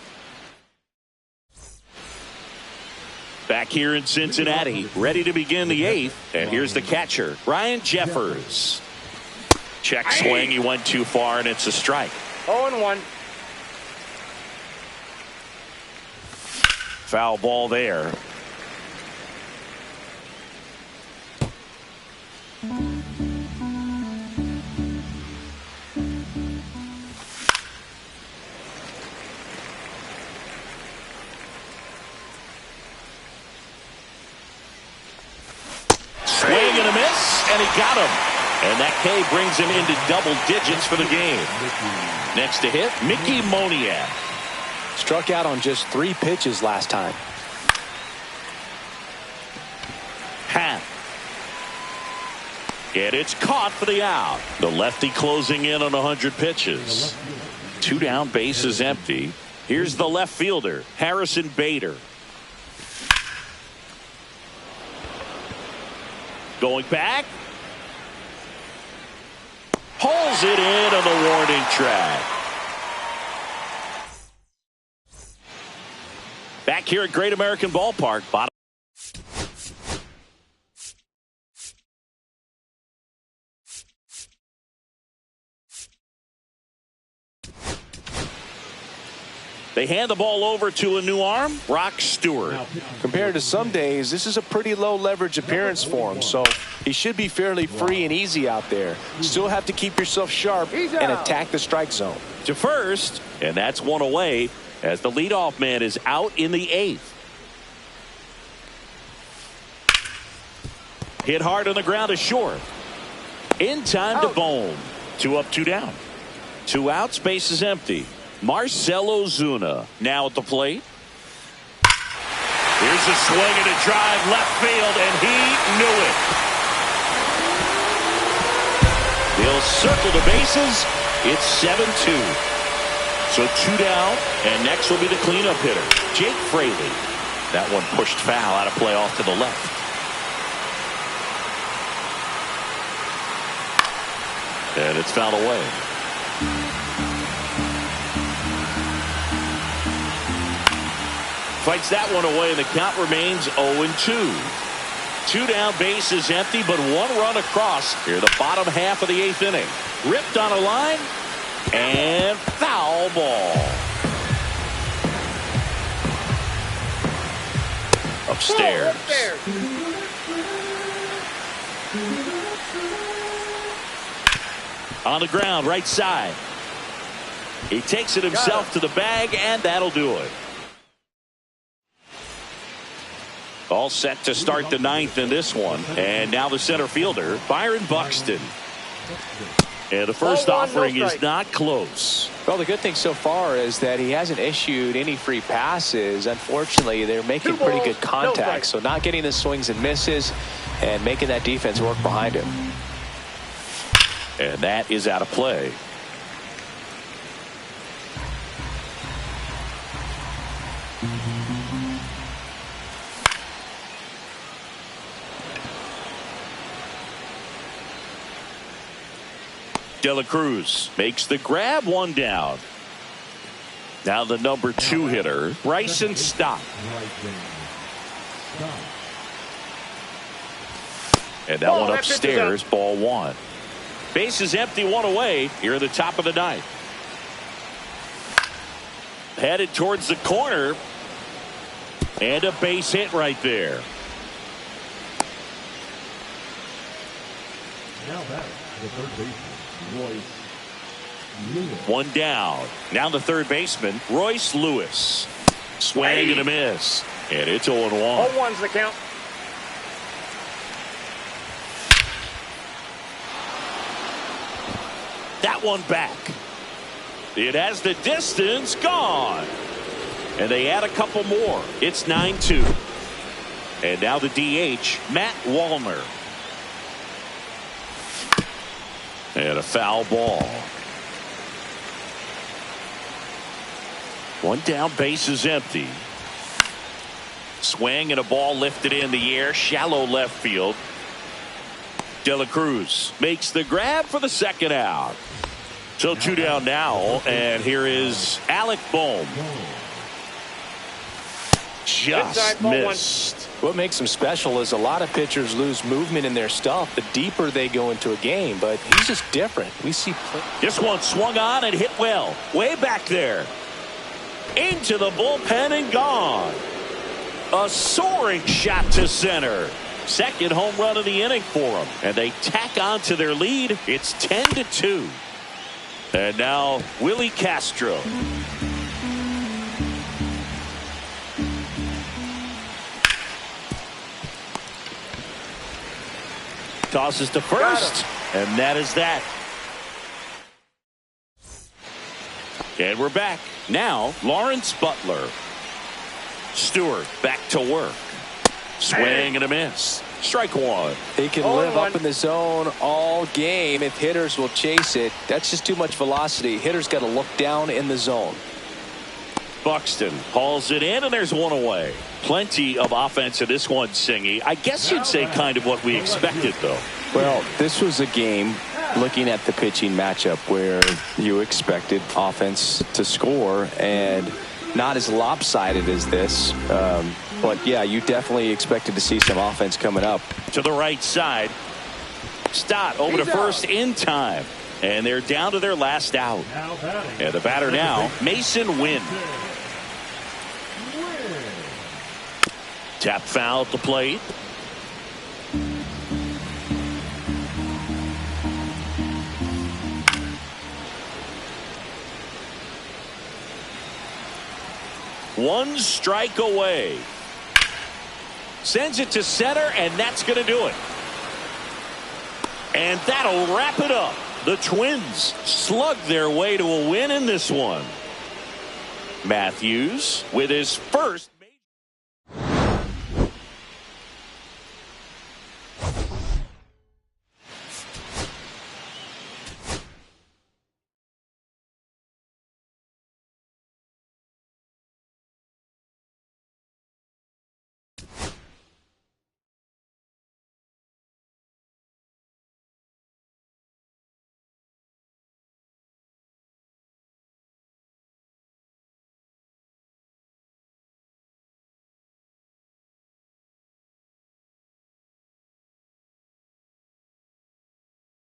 Back here in Cincinnati, ready to begin the 8th. And here's the catcher, Ryan Jeffers. Check swing. He went too far, and it's a strike.
0-1.
Foul ball there. Swing and a miss, and he got him. And that K brings him into double digits for the game. Next to hit, Mickey Moniak.
Struck out on just 3 pitches last time.
Half. And it's caught for the out. The lefty closing in on 100 pitches. 2 down, base is empty. Here's the left fielder, Harrison Bader. Going back. Pulls it in on the warning track. Back here at Great American Ballpark. Bottom. They hand the ball over to a new arm, Brock Stewart.
Compared to some days, this is a pretty low leverage appearance for him, so he should be fairly free and easy out there. Still have to keep yourself sharp and attack the strike zone.
To first, and that's one away as the leadoff man is out in the 8th. Hit hard on the ground to short. In time to Bohm. 2 up, 2 down. 2 outs, base is empty. Marcell Ozuna now at the plate. Here's a swing and a drive left field, and he knew it. They'll circle the bases. It's 7-2. So 2 down, and next will be the cleanup hitter, Jake Fraley. That one pushed foul out of play off to the left. And it's fouled away. Fights that one away, and the count remains 0-2. 2 down, base is empty, but 1 run across here the bottom half of the 8th inning. Ripped on a line, and foul ball. Upstairs. On the ground, right side. He takes it himself to the bag, and that'll do it. All set to start the 9th in this one. And now the center fielder, Byron Buxton. And the first offering is not close.
Well, the good thing so far is that he hasn't issued any free passes. Unfortunately, they're making pretty good contact. So not getting the swings and misses and making that defense work behind him.
And that is out of play. De La Cruz makes the grab, 1 down. Now the number 2 hitter, Bryson Stott. And that one upstairs, ball 1. Base is empty, 1 away here at the top of the 9th. Headed towards the corner. And a base hit right there.
Now back, the third baseman, Royce Lewis.
1 down. Now the third baseman, Royce Lewis. Swing and a miss. And it's 0-1.
0-1's the count.
That one back. It has the distance gone. And they add a couple more. It's 9-2. And now the DH, Matt Wallner. And a foul ball. One down, base is empty. Swing and a ball lifted in the air, shallow left field. De La Cruz makes the grab for the second out. So 2 down now, and here is Alec Bohm. Just missed.
What makes him special is a lot of pitchers lose movement in their stuff the deeper they go into a game, but he's just different. We see
this one swung on and hit well, way back there, into the bullpen and gone. A soaring shot to center. Second home run of the inning for them, and they tack on to their lead. It's 10-2. And now Willie Castro. Tosses to first, and that is that. And we're back. Now, Lawrence Butler. Stewart back to work. Swing and a miss. Strike one.
He can live up in the zone all game if hitters will chase it. That's just too much velocity. Hitters got to look down in the zone.
Buxton hauls it in, and there's one away. Plenty of offense in this one, Singy. I guess you'd say kind of what we expected, though.
Well, this was a game, looking at the pitching matchup, where you expected offense to score, and not as lopsided as this. But, yeah, you definitely expected to see some offense coming up.
To the right side. Stott over to first in time. And they're down to their last out. And the batter now, Mason Wynn. Tap foul at the plate. One strike away. Sends it to center, and that's going to do it. And that'll wrap it up. The Twins slug their way to a win in this one. Matthews with his first.